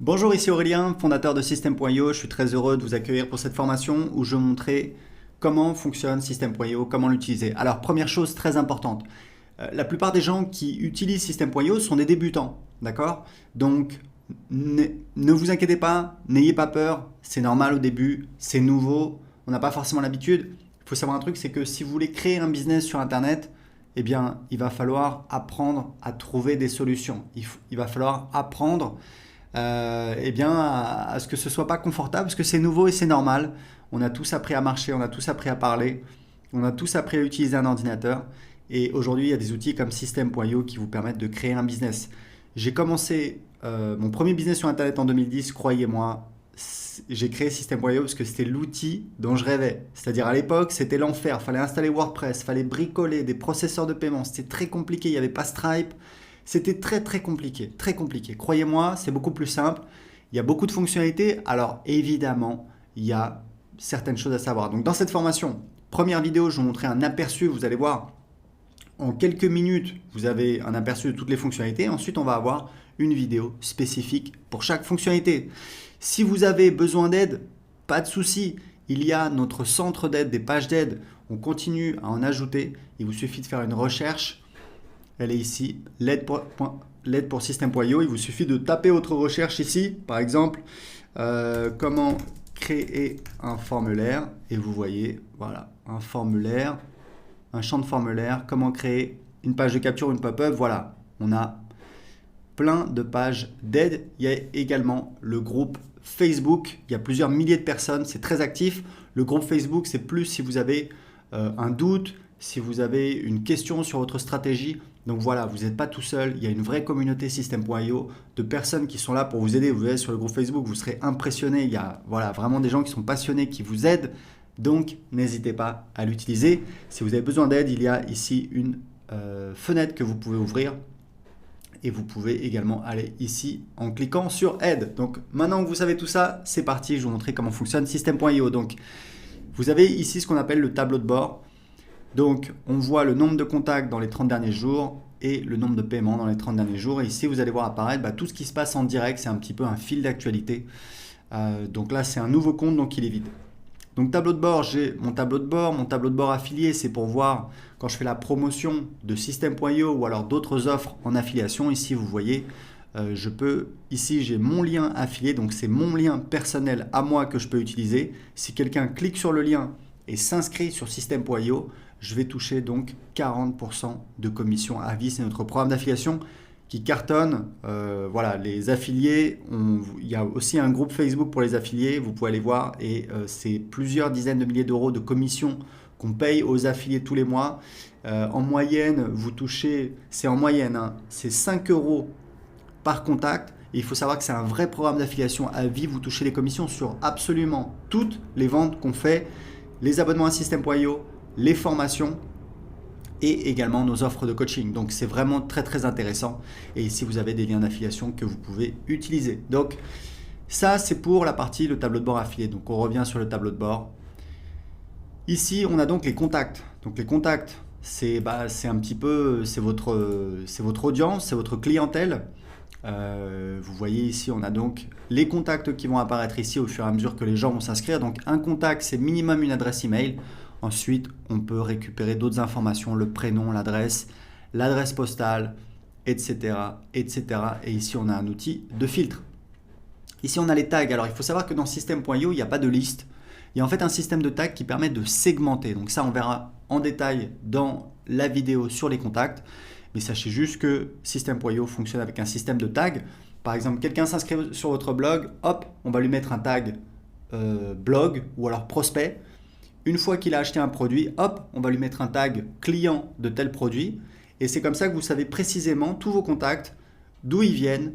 Bonjour, ici Aurélien, fondateur de System.io. Je suis très heureux de vous accueillir pour cette formation où je vais montrer comment fonctionne System.io, comment l'utiliser. Alors, première chose très importante, la plupart des gens qui utilisent System.io sont des débutants, d'accord? Donc, ne vous inquiétez pas, n'ayez pas peur, c'est normal au début, c'est nouveau, on n'a pas forcément l'habitude. Il faut savoir un truc, c'est que si vous voulez créer un business sur Internet, eh bien, il va falloir apprendre à trouver des solutions. Il va falloir apprendre eh bien, à ce que ce soit pas confortable, parce que c'est nouveau et c'est normal. On a tous appris à marcher, on a tous appris à parler, on a tous appris à utiliser un ordinateur. Et aujourd'hui, il y a des outils comme System.io qui vous permettent de créer un business. J'ai commencé mon premier business sur Internet en 2010, croyez-moi. J'ai créé System.io parce que c'était l'outil dont je rêvais. C'est-à-dire à l'époque, c'était l'enfer. Il fallait installer WordPress, il fallait bricoler des processeurs de paiement. C'était très compliqué, il n'y avait pas Stripe. C'était très compliqué, très compliqué. Croyez-moi, c'est beaucoup plus simple. Il y a beaucoup de fonctionnalités. Alors évidemment, il y a certaines choses à savoir. Donc dans cette formation, première vidéo, je vais vous montrer un aperçu. Vous allez voir, en quelques minutes, vous avez un aperçu de toutes les fonctionnalités. Ensuite, on va avoir une vidéo spécifique pour chaque fonctionnalité. Si vous avez besoin d'aide, pas de souci. Il y a notre centre d'aide, des pages d'aide. On continue à en ajouter. Il vous suffit de faire une recherche. Elle est ici, l'aide pour System.io. Il vous suffit de taper votre recherche ici, par exemple, comment créer un formulaire. Et vous voyez, voilà, un formulaire, un champ de formulaire, comment créer une page de capture, une pop-up. Voilà, on a plein de pages d'aide. Il y a également le groupe Facebook. Il y a plusieurs milliers de personnes, c'est très actif. Le groupe Facebook, c'est plus si vous avez un doute, si vous avez une question sur votre stratégie. Donc voilà, vous n'êtes pas tout seul, il y a une vraie communauté System.io de personnes qui sont là pour vous aider. Vous allez sur le groupe Facebook, vous serez impressionné. Il y a voilà, vraiment des gens qui sont passionnés, qui vous aident. Donc n'hésitez pas à l'utiliser. Si vous avez besoin d'aide, il y a ici une fenêtre que vous pouvez ouvrir. Et vous pouvez également aller ici en cliquant sur aide. Donc maintenant que vous savez tout ça, c'est parti, je vais vous montrer comment fonctionne System.io. Donc vous avez ici ce qu'on appelle le tableau de bord. Donc, on voit le nombre de contacts dans les 30 derniers jours et le nombre de paiements dans les 30 derniers jours. Et ici, vous allez voir apparaître tout ce qui se passe en direct. C'est un petit peu un fil d'actualité. Donc là, c'est un nouveau compte, donc il est vide. Donc, tableau de bord, j'ai mon tableau de bord. Mon tableau de bord affilié, c'est pour voir quand je fais la promotion de System.io ou alors d'autres offres en affiliation. Ici, vous voyez, ici, j'ai mon lien affilié. Donc, c'est mon lien personnel à moi que je peux utiliser. Si quelqu'un clique sur le lien et s'inscrit sur System.io, je vais toucher donc 40% de commission à vie. C'est notre programme d'affiliation qui cartonne. Voilà, les affiliés, il y a aussi un groupe Facebook pour les affiliés, vous pouvez aller voir, et c'est plusieurs dizaines de milliers d'euros de commissions qu'on paye aux affiliés tous les mois. En moyenne, vous touchez, c'est en moyenne, hein, c'est 5 euros par contact. Et il faut savoir que c'est un vrai programme d'affiliation à vie. Vous touchez les commissions sur absolument toutes les ventes qu'on fait, les abonnements à System.io, les formations et également nos offres de coaching. Donc c'est vraiment très intéressant. Et ici vous avez des liens d'affiliation que vous pouvez utiliser. Donc ça c'est pour la partie le tableau de bord affilié. Donc on revient sur le tableau de bord. Ici on a donc les contacts. Donc les contacts c'est un petit peu c'est votre audience, c'est votre clientèle. Vous voyez ici on a donc les contacts qui vont apparaître ici au fur et à mesure que les gens vont s'inscrire. Donc un contact c'est minimum une adresse email. Ensuite on peut récupérer d'autres informations, le prénom, l'adresse postale, etc. Et ici on a un outil de filtre. Ici on a les tags. Alors il faut savoir que dans System.io il n'y a pas de liste. Il y a en fait un système de tags qui permet de segmenter. Donc ça on verra en détail dans la vidéo sur les contacts. Mais sachez juste que System.io fonctionne avec un système de tags. Par exemple, quelqu'un s'inscrit sur votre blog, hop, on va lui mettre un tag blog ou alors prospect. Une fois qu'il a acheté un produit, hop, on va lui mettre un tag client de tel produit. Et c'est comme ça que vous savez précisément tous vos contacts, d'où ils viennent,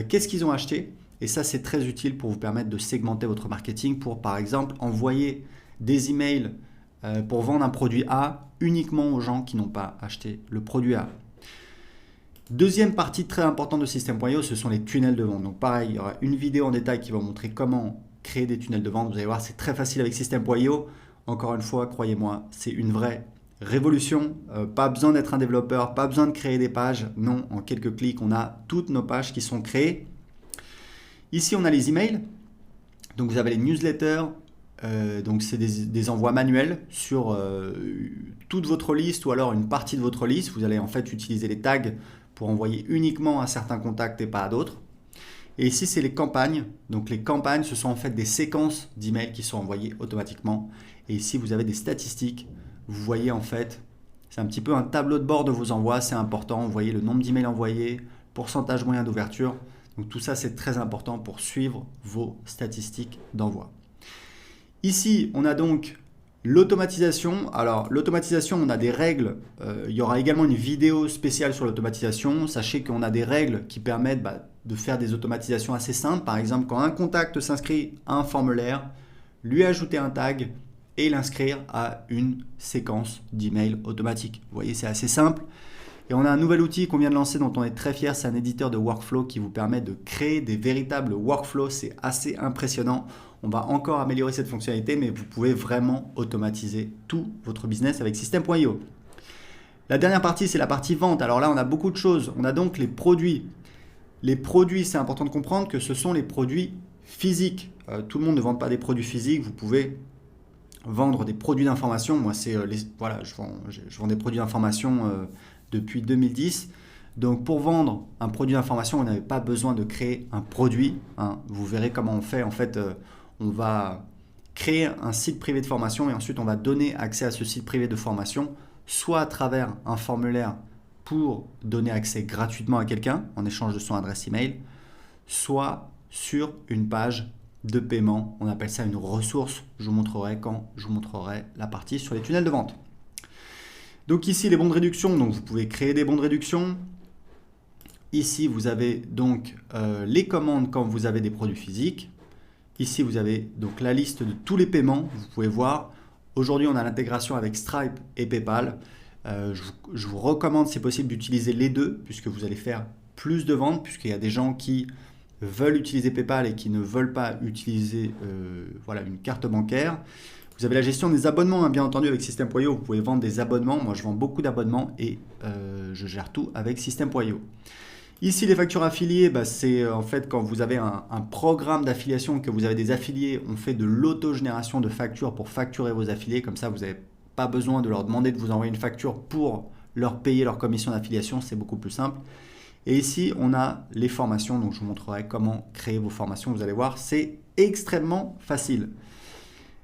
qu'est-ce qu'ils ont acheté. Et ça, c'est très utile pour vous permettre de segmenter votre marketing pour, par exemple, envoyer des emails pour vendre un produit A uniquement aux gens qui n'ont pas acheté le produit A. Deuxième partie très importante de System.io, ce sont les tunnels de vente. Donc pareil, il y aura une vidéo en détail qui va vous montrer comment créer des tunnels de vente. Vous allez voir, c'est très facile avec System.io. Encore une fois, croyez-moi, c'est une vraie révolution. Pas besoin d'être un développeur, pas besoin de créer des pages. Non, en quelques clics, on a toutes nos pages qui sont créées. Ici, on a les emails. Donc, vous avez les newsletters. Donc, c'est des envois manuels sur toute votre liste ou alors une partie de votre liste. Vous allez en fait utiliser les tags pour envoyer uniquement à certains contacts et pas à d'autres. Et ici, c'est les campagnes. Donc, les campagnes, ce sont en fait des séquences d'emails qui sont envoyées automatiquement. Et ici, vous avez des statistiques. Vous voyez en fait, c'est un petit peu un tableau de bord de vos envois. C'est important. Vous voyez le nombre d'emails envoyés, pourcentage moyen d'ouverture. Donc, tout ça, c'est très important pour suivre vos statistiques d'envoi. Ici, on a donc l'automatisation. Alors, l'automatisation, on a des règles. Il y aura également une vidéo spéciale sur l'automatisation. Sachez qu'on a des règles qui permettent de faire des automatisations assez simples. Par exemple, quand un contact s'inscrit à un formulaire, lui ajouter un tag et l'inscrire à une séquence d'emails automatique. Vous voyez, c'est assez simple. Et on a un nouvel outil qu'on vient de lancer dont on est très fier. C'est un éditeur de workflow qui vous permet de créer des véritables workflows. C'est assez impressionnant. On va encore améliorer cette fonctionnalité, mais vous pouvez vraiment automatiser tout votre business avec System.io. La dernière partie, c'est la partie vente. Alors là, on a beaucoup de choses. On a donc les produits. Les produits, c'est important de comprendre que ce sont les produits physiques. Tout le monde ne vend pas des produits physiques. Vous pouvez vendre des produits d'information. Moi, je vends des produits d'information depuis 2010. Donc, pour vendre un produit d'information, vous n'avez pas besoin de créer un produit. Vous verrez comment on fait. En fait, on va créer un site privé de formation et ensuite, on va donner accès à ce site privé de formation, soit à travers un formulaire pour donner accès gratuitement à quelqu'un en échange de son adresse email, soit sur une page de paiement. On appelle ça une ressource. Je vous montrerai quand je vous montrerai la partie sur les tunnels de vente. Donc ici, les bons de réduction. Donc vous pouvez créer des bons de réduction. Ici, vous avez donc les commandes quand vous avez des produits physiques. Ici, vous avez donc la liste de tous les paiements. Vous pouvez voir. Aujourd'hui, on a l'intégration avec Stripe et PayPal. Je vous recommande, si possible, d'utiliser les deux puisque vous allez faire plus de ventes, puisqu'il y a des gens qui veulent utiliser PayPal et qui ne veulent pas utiliser une carte bancaire. Vous avez la gestion des abonnements, bien entendu, avec System.io. Vous pouvez vendre des abonnements. Moi, je vends beaucoup d'abonnements et je gère tout avec System.io. Ici, les factures affiliées, c'est en fait quand vous avez un programme d'affiliation, que vous avez des affiliés, on fait de l'autogénération de factures pour facturer vos affiliés. Comme ça, vous n'avez pas besoin de leur demander de vous envoyer une facture pour leur payer leur commission d'affiliation. C'est beaucoup plus simple. Et ici, on a les formations. Donc, je vous montrerai comment créer vos formations. Vous allez voir, c'est extrêmement facile.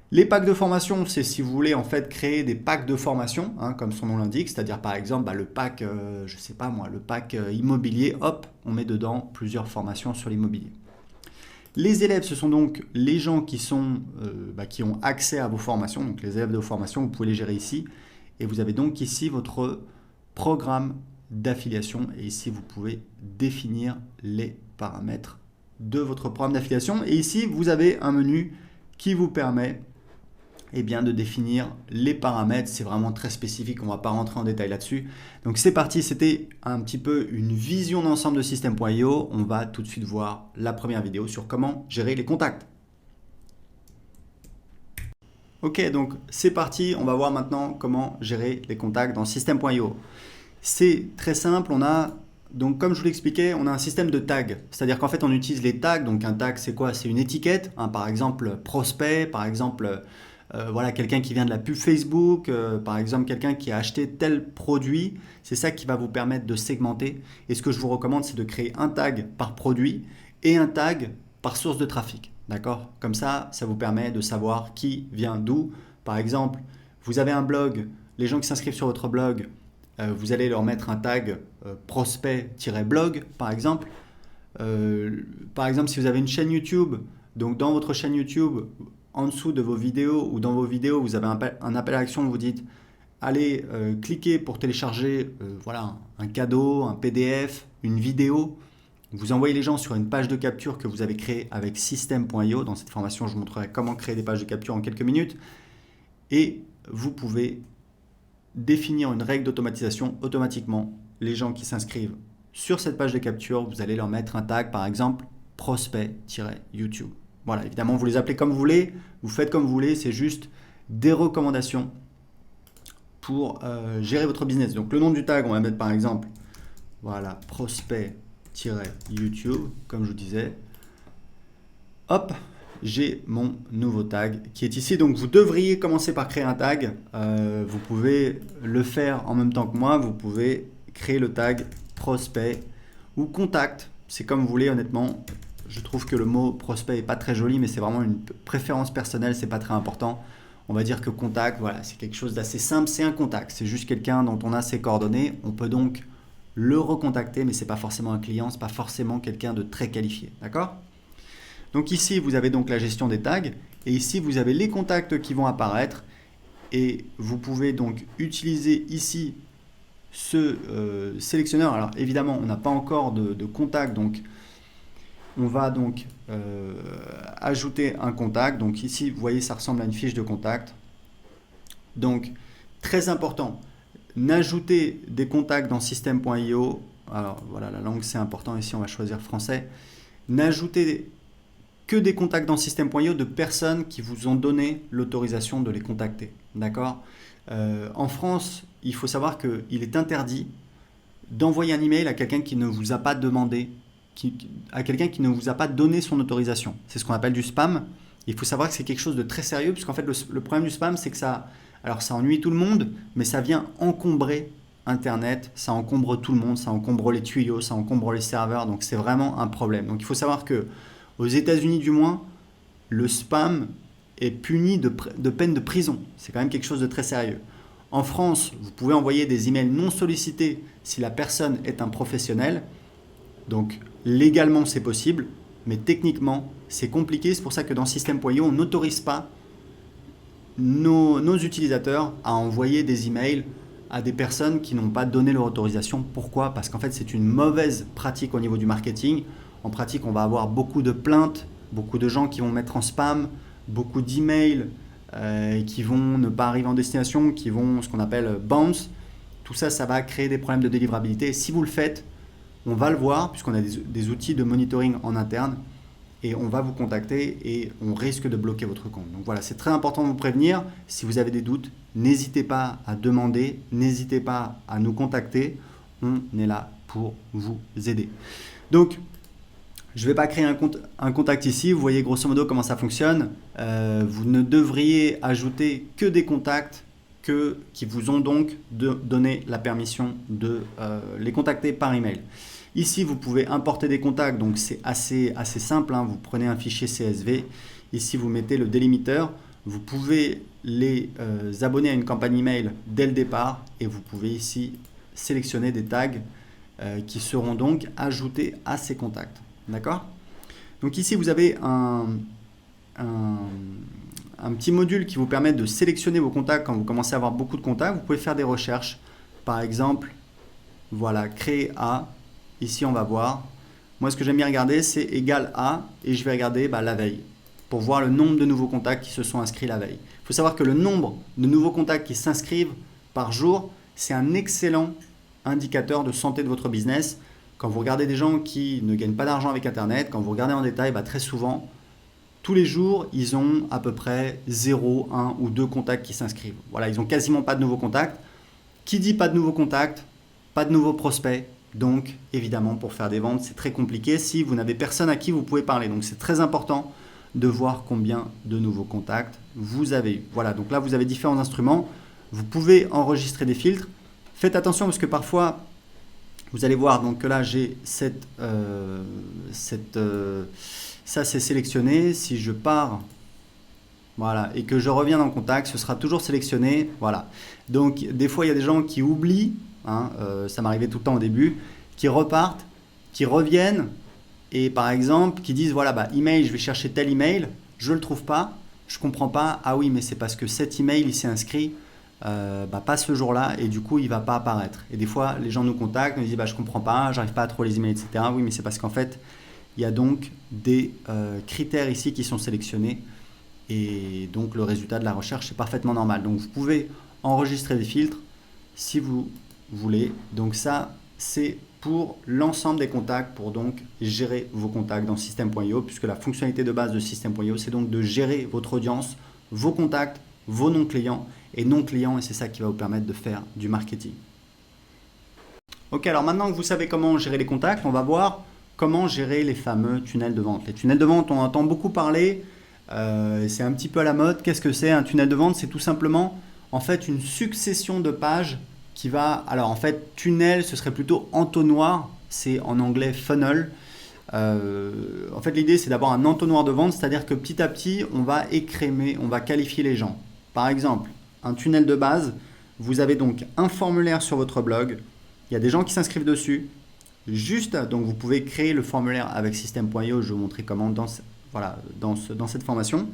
Les packs de formation, c'est si vous voulez en fait créer des packs de formation, comme son nom l'indique, c'est-à-dire par exemple le pack, le pack immobilier, hop, on met dedans plusieurs formations sur l'immobilier. Les élèves, ce sont donc les gens qui ont accès à vos formations, donc les élèves de vos formations, vous pouvez les gérer ici. Et vous avez donc ici votre programme d'affiliation et ici vous pouvez définir les paramètres de votre programme d'affiliation. Et ici, vous avez un menu qui vous permet de définir les paramètres. C'est vraiment très spécifique, on ne va pas rentrer en détail là-dessus. Donc c'est parti, c'était un petit peu une vision d'ensemble de System.io. On va tout de suite voir la première vidéo sur comment gérer les contacts. Ok, donc c'est parti, on va voir maintenant comment gérer les contacts dans System.io. C'est très simple, donc comme je vous l'expliquais, on a un système de tags. C'est-à-dire qu'en fait on utilise les tags. Donc un tag c'est quoi? C'est une étiquette, par exemple prospect, par exemple quelqu'un qui vient de la pub Facebook, par exemple quelqu'un qui a acheté tel produit. C'est ça qui va vous permettre de segmenter. Et ce que je vous recommande, c'est de créer un tag par produit et un tag par source de trafic. D'accord? Comme ça, ça vous permet de savoir qui vient d'où. Par exemple, vous avez un blog, les gens qui s'inscrivent sur votre blog, vous allez leur mettre un tag prospect-blog, par exemple. Par exemple, si vous avez une chaîne YouTube, donc dans votre chaîne YouTube, en dessous de vos vidéos ou dans vos vidéos, vous avez un appel à l'action, vous dites allez cliquez pour télécharger un cadeau, un PDF, une vidéo. Vous envoyez les gens sur une page de capture que vous avez créée avec System.io. Dans cette formation, je vous montrerai comment créer des pages de capture en quelques minutes. Et vous pouvez définir une règle d'automatisation automatiquement. Les gens qui s'inscrivent sur cette page de capture, vous allez leur mettre un tag, par exemple, prospect-YouTube. Voilà, évidemment, vous les appelez comme vous voulez, vous faites comme vous voulez, c'est juste des recommandations pour gérer votre business. Donc, le nom du tag, on va mettre par exemple, prospect-YouTube, comme je vous disais. Hop, j'ai mon nouveau tag qui est ici. Donc vous devriez commencer par créer un tag. Vous pouvez le faire en même temps que moi. Vous pouvez créer le tag prospect ou contact. C'est comme vous voulez, honnêtement. Je trouve que le mot prospect n'est pas très joli, mais c'est vraiment une préférence personnelle, c'est pas très important. On va dire que contact, voilà, c'est quelque chose d'assez simple, c'est un contact. C'est juste quelqu'un dont on a ses coordonnées. On peut donc le recontacter, mais c'est pas forcément un client, c'est pas forcément quelqu'un de très qualifié. D'accord ? Donc ici, vous avez donc la gestion des tags. Et ici, vous avez les contacts qui vont apparaître. Et vous pouvez donc utiliser ici ce sélectionneur. Alors évidemment, on n'a pas encore de contact, donc on va donc ajouter un contact. Donc ici, vous voyez, ça ressemble à une fiche de contact. Donc, très important, n'ajoutez des contacts dans système.io. Alors voilà, la langue c'est important, ici on va choisir français. N'ajoutez que des contacts dans système.io de personnes qui vous ont donné l'autorisation de les contacter. D'accord ? En France, il faut savoir qu'il est interdit d'envoyer un email à quelqu'un qui ne vous a pas demandé, à quelqu'un qui ne vous a pas donné son autorisation. C'est ce qu'on appelle du spam. Il faut savoir que c'est quelque chose de très sérieux, puisqu'en fait le problème du spam, c'est que ça ennuie tout le monde, mais ça vient encombrer Internet, ça encombre tout le monde, ça encombre les tuyaux, ça encombre les serveurs, donc c'est vraiment un problème. Donc il faut savoir que aux États-Unis du moins, le spam est puni de peine de prison. C'est quand même quelque chose de très sérieux. En France, vous pouvez envoyer des emails non sollicités si la personne est un professionnel. Donc légalement c'est possible, mais techniquement c'est compliqué. C'est pour ça que dans système.io, on n'autorise pas nos utilisateurs à envoyer des emails à des personnes qui n'ont pas donné leur autorisation. Pourquoi ? Parce qu'en fait c'est une mauvaise pratique au niveau du marketing. En pratique, on va avoir beaucoup de plaintes, beaucoup de gens qui vont mettre en spam, beaucoup d'emails qui vont ne pas arriver en destination, qui vont ce qu'on appelle bounce. Tout ça, ça va créer des problèmes de délivrabilité. Si vous le faites, on va le voir puisqu'on a des outils de monitoring en interne et on va vous contacter et on risque de bloquer votre compte. Donc voilà, c'est très important de vous prévenir. Si vous avez des doutes, n'hésitez pas à demander, n'hésitez pas à nous contacter. On est là pour vous aider. Donc, je ne vais pas créer un contact ici. Vous voyez grosso modo comment ça fonctionne. Vous ne devriez ajouter que des contacts qui vous ont donc donné la permission de les contacter par email. Ici, vous pouvez importer des contacts, donc c'est assez simple. Hein. Vous prenez un fichier CSV. Ici, vous mettez le délimiteur. Vous pouvez les abonner à une campagne email dès le départ et vous pouvez ici sélectionner des tags qui seront donc ajoutés à ces contacts. D'accord ? Donc ici, vous avez un petit module qui vous permet de sélectionner vos contacts quand vous commencez à avoir beaucoup de contacts. Vous pouvez faire des recherches. Par exemple, voilà, créer à. Ici, on va voir. Moi, ce que j'aime bien regarder, c'est égal à, et je vais regarder la veille pour voir le nombre de nouveaux contacts qui se sont inscrits la veille. Il faut savoir que le nombre de nouveaux contacts qui s'inscrivent par jour, c'est un excellent indicateur de santé de votre business. Quand vous regardez des gens qui ne gagnent pas d'argent avec Internet, quand vous regardez en détail, très souvent, tous les jours, ils ont à peu près 0, 1 ou 2 contacts qui s'inscrivent. Voilà, ils n'ont quasiment pas de nouveaux contacts. Qui dit pas de nouveaux contacts, pas de nouveaux prospects. Donc, évidemment, pour faire des ventes, c'est très compliqué si vous n'avez personne à qui vous pouvez parler. Donc, c'est très important de voir combien de nouveaux contacts vous avez eu. Voilà, donc là, vous avez différents instruments. Vous pouvez enregistrer des filtres. Faites attention parce que parfois, vous allez voir donc que là, j'ai ça c'est sélectionné. Si je pars, voilà, et que je reviens dans le contact, ce sera toujours sélectionné. Voilà. Donc, des fois, il y a des gens qui oublient. Ça m'arrivait tout le temps au début, qui repartent, qui reviennent et par exemple qui disent voilà email, je vais chercher tel email, je le trouve pas, je comprends pas, ah oui mais c'est parce que cet email il s'est inscrit pas ce jour-là et du coup il va pas apparaître. Et des fois les gens nous contactent, nous disent je comprends pas, j'arrive pas à trouver les emails, etc. Oui mais c'est parce qu'en fait il y a donc des critères ici qui sont sélectionnés et donc le résultat de la recherche est parfaitement normal. Donc vous pouvez enregistrer des filtres si vous voulez. Donc ça, c'est pour l'ensemble des contacts, pour donc gérer vos contacts dans système.io, puisque la fonctionnalité de base de système.io, c'est donc de gérer votre audience, vos contacts, vos non-clients et non-clients, et c'est ça qui va vous permettre de faire du marketing. Ok, alors maintenant que vous savez comment gérer les contacts, on va voir comment gérer les fameux tunnels de vente. Les tunnels de vente, on entend beaucoup parler, c'est un petit peu à la mode. Qu'est-ce que c'est un tunnel de vente? C'est tout simplement en fait une succession de pages qui va... Alors en fait, tunnel, ce serait plutôt entonnoir, c'est en anglais funnel. En fait, l'idée, c'est d'avoir un entonnoir de vente, c'est-à-dire que petit à petit, on va écrémer, on va qualifier les gens. Par exemple, un tunnel de base, vous avez donc un formulaire sur votre blog, il y a des gens qui s'inscrivent dessus. Donc vous pouvez créer le formulaire avec System.io, je vais vous montrer comment dans cette formation.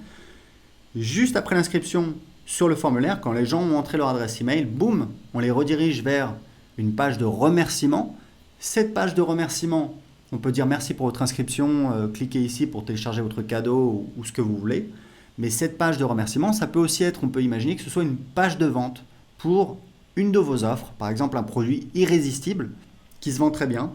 Juste après l'inscription sur le formulaire, quand les gens ont entré leur adresse email, boum, on les redirige vers une page de remerciement. Cette page de remerciement, on peut dire merci pour votre inscription, cliquez ici pour télécharger votre cadeau ou ce que vous voulez. Mais cette page de remerciement, ça peut aussi être, on peut imaginer que ce soit une page de vente pour une de vos offres, par exemple un produit irrésistible qui se vend très bien.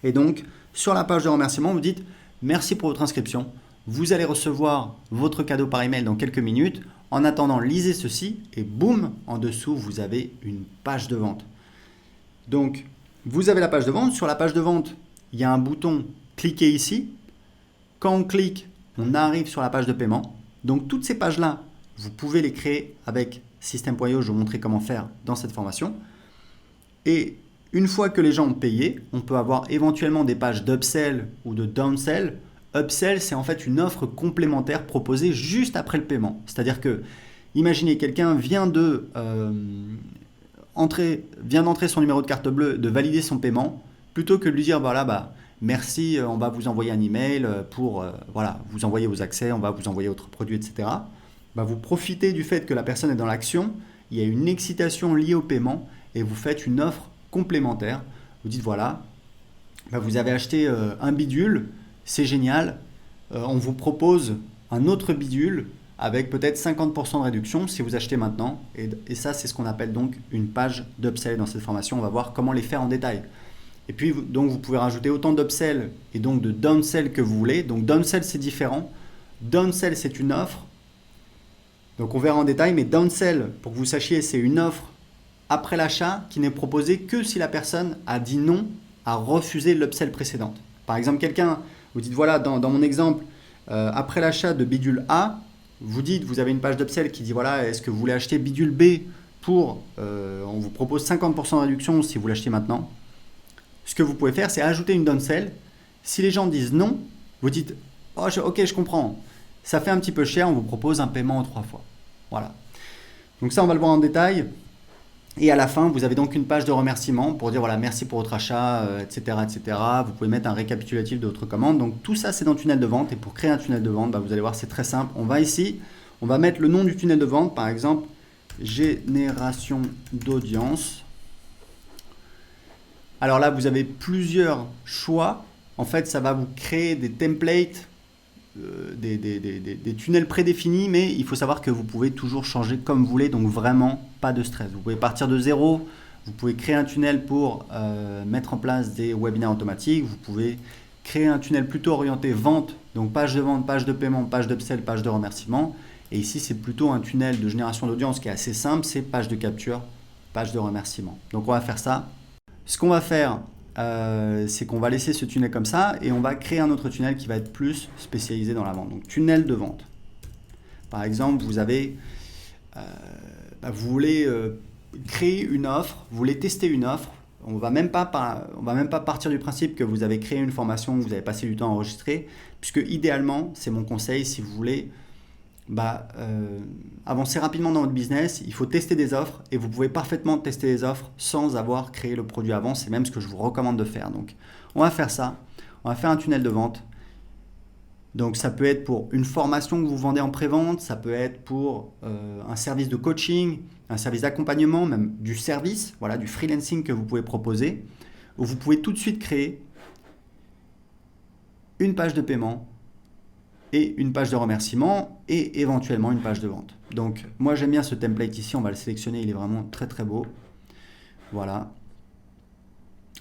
Et donc, sur la page de remerciement, vous dites merci pour votre inscription. Vous allez recevoir votre cadeau par email dans quelques minutes. En attendant, lisez ceci et boum, en dessous, vous avez une page de vente. Donc, vous avez la page de vente. Sur la page de vente, il y a un bouton « Cliquez ici ». Quand on clique, on arrive sur la page de paiement. Donc, toutes ces pages-là, vous pouvez les créer avec System.io. Je vais vous montrer comment faire dans cette formation. Et une fois que les gens ont payé, on peut avoir éventuellement des pages d'upsell ou de downsell. Upsell, c'est en fait une offre complémentaire proposée juste après le paiement. C'est-à-dire que, imaginez, quelqu'un vient d'entrer son numéro de carte bleue, de valider son paiement, plutôt que de lui dire, voilà, merci, on va vous envoyer un email pour vous envoyer vos accès, on va vous envoyer votre produit, etc. Vous profitez du fait que la personne est dans l'action, il y a une excitation liée au paiement et vous faites une offre complémentaire. Vous dites vous avez acheté un bidule, c'est génial, on vous propose un autre bidule avec peut-être 50% de réduction si vous achetez maintenant. Et ça, c'est ce qu'on appelle donc une page d'upsell dans cette formation. On va voir comment les faire en détail. Et puis, donc, vous pouvez rajouter autant d'upsell et donc de downsell que vous voulez. Donc, downsell, c'est différent. Downsell, c'est une offre. Donc, on verra en détail. Mais downsell, pour que vous sachiez, c'est une offre après l'achat qui n'est proposée que si la personne a dit non, a refusé l'upsell précédente. Par exemple, quelqu'un, vous dites, dans mon exemple, après l'achat de bidule A, vous avez une page d'upsell qui dit, est-ce que vous voulez acheter bidule B on vous propose 50% de réduction si vous l'achetez maintenant. Ce que vous pouvez faire, c'est ajouter une downsell. Si les gens disent non, vous dites « Ok, je comprends. Ça fait un petit peu cher, on vous propose un paiement en 3 fois. » Voilà. Donc ça, on va le voir en détail. Et à la fin, vous avez donc une page de remerciement pour dire « Merci pour votre achat, etc. etc. » Vous pouvez mettre un récapitulatif de votre commande. Donc tout ça, c'est dans le tunnel de vente. Et pour créer un tunnel de vente, vous allez voir, c'est très simple. On va ici, on va mettre le nom du tunnel de vente. Par exemple, génération d'audience. Alors là, vous avez plusieurs choix. En fait, ça va vous créer des templates, des tunnels prédéfinis, mais il faut savoir que vous pouvez toujours changer comme vous voulez, donc vraiment pas de stress. Vous pouvez partir de zéro, vous pouvez créer un tunnel pour mettre en place des webinaires automatiques, vous pouvez créer un tunnel plutôt orienté vente, donc page de vente, page de paiement, page d'upsell, page de remerciement. Et ici, c'est plutôt un tunnel de génération d'audience qui est assez simple, c'est page de capture, page de remerciement. Donc on va faire ça. Ce qu'on va faire, c'est qu'on va laisser ce tunnel comme ça et on va créer un autre tunnel qui va être plus spécialisé dans la vente. Donc, tunnel de vente. Par exemple, vous voulez créer une offre, vous voulez tester une offre. On va même pas partir du principe que vous avez créé une formation, que vous avez passé du temps à enregistrer, puisque idéalement, c'est mon conseil, si vous voulez avancer rapidement dans votre business, il faut tester des offres et vous pouvez parfaitement tester des offres sans avoir créé le produit avant. C'est même ce que je vous recommande de faire. Donc, on va faire ça. On va faire un tunnel de vente. Donc, ça peut être pour une formation que vous vendez en pré-vente, ça peut être pour un service de coaching, un service d'accompagnement, même du service, du freelancing que vous pouvez proposer, où vous pouvez tout de suite créer une page de paiement et une page de remerciement et éventuellement une page de vente. Donc moi j'aime bien ce template ici, on va le sélectionner, il est vraiment très très beau. Voilà.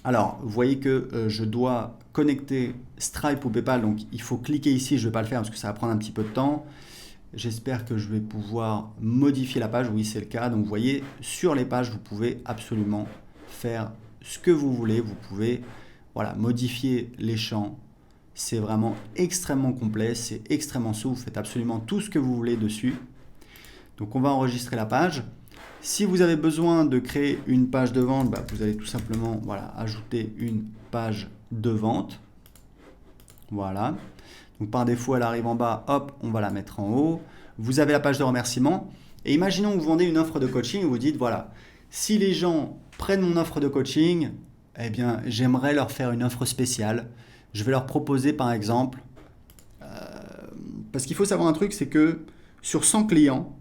Alors vous voyez que je dois connecter Stripe ou PayPal, donc il faut cliquer ici, je ne vais pas le faire parce que ça va prendre un petit peu de temps. J'espère que je vais pouvoir modifier la page, oui c'est le cas. Donc vous voyez, sur les pages, vous pouvez absolument faire ce que vous voulez. Vous pouvez voilà, modifier les champs. C'est vraiment extrêmement complet, c'est extrêmement souple, vous faites absolument tout ce que vous voulez dessus. Donc on va enregistrer la page. Si vous avez besoin de créer une page de vente, bah, vous allez tout simplement ajouter une page de vente. Voilà. Donc par défaut, elle arrive en bas, hop, on va la mettre en haut. Vous avez la page de remerciement. Et imaginons que vous vendez une offre de coaching, vous dites, voilà, si les gens prennent mon offre de coaching, eh bien, j'aimerais leur faire une offre spéciale. Je vais leur proposer, par exemple, parce qu'il faut savoir un truc, c'est que sur 100 clients,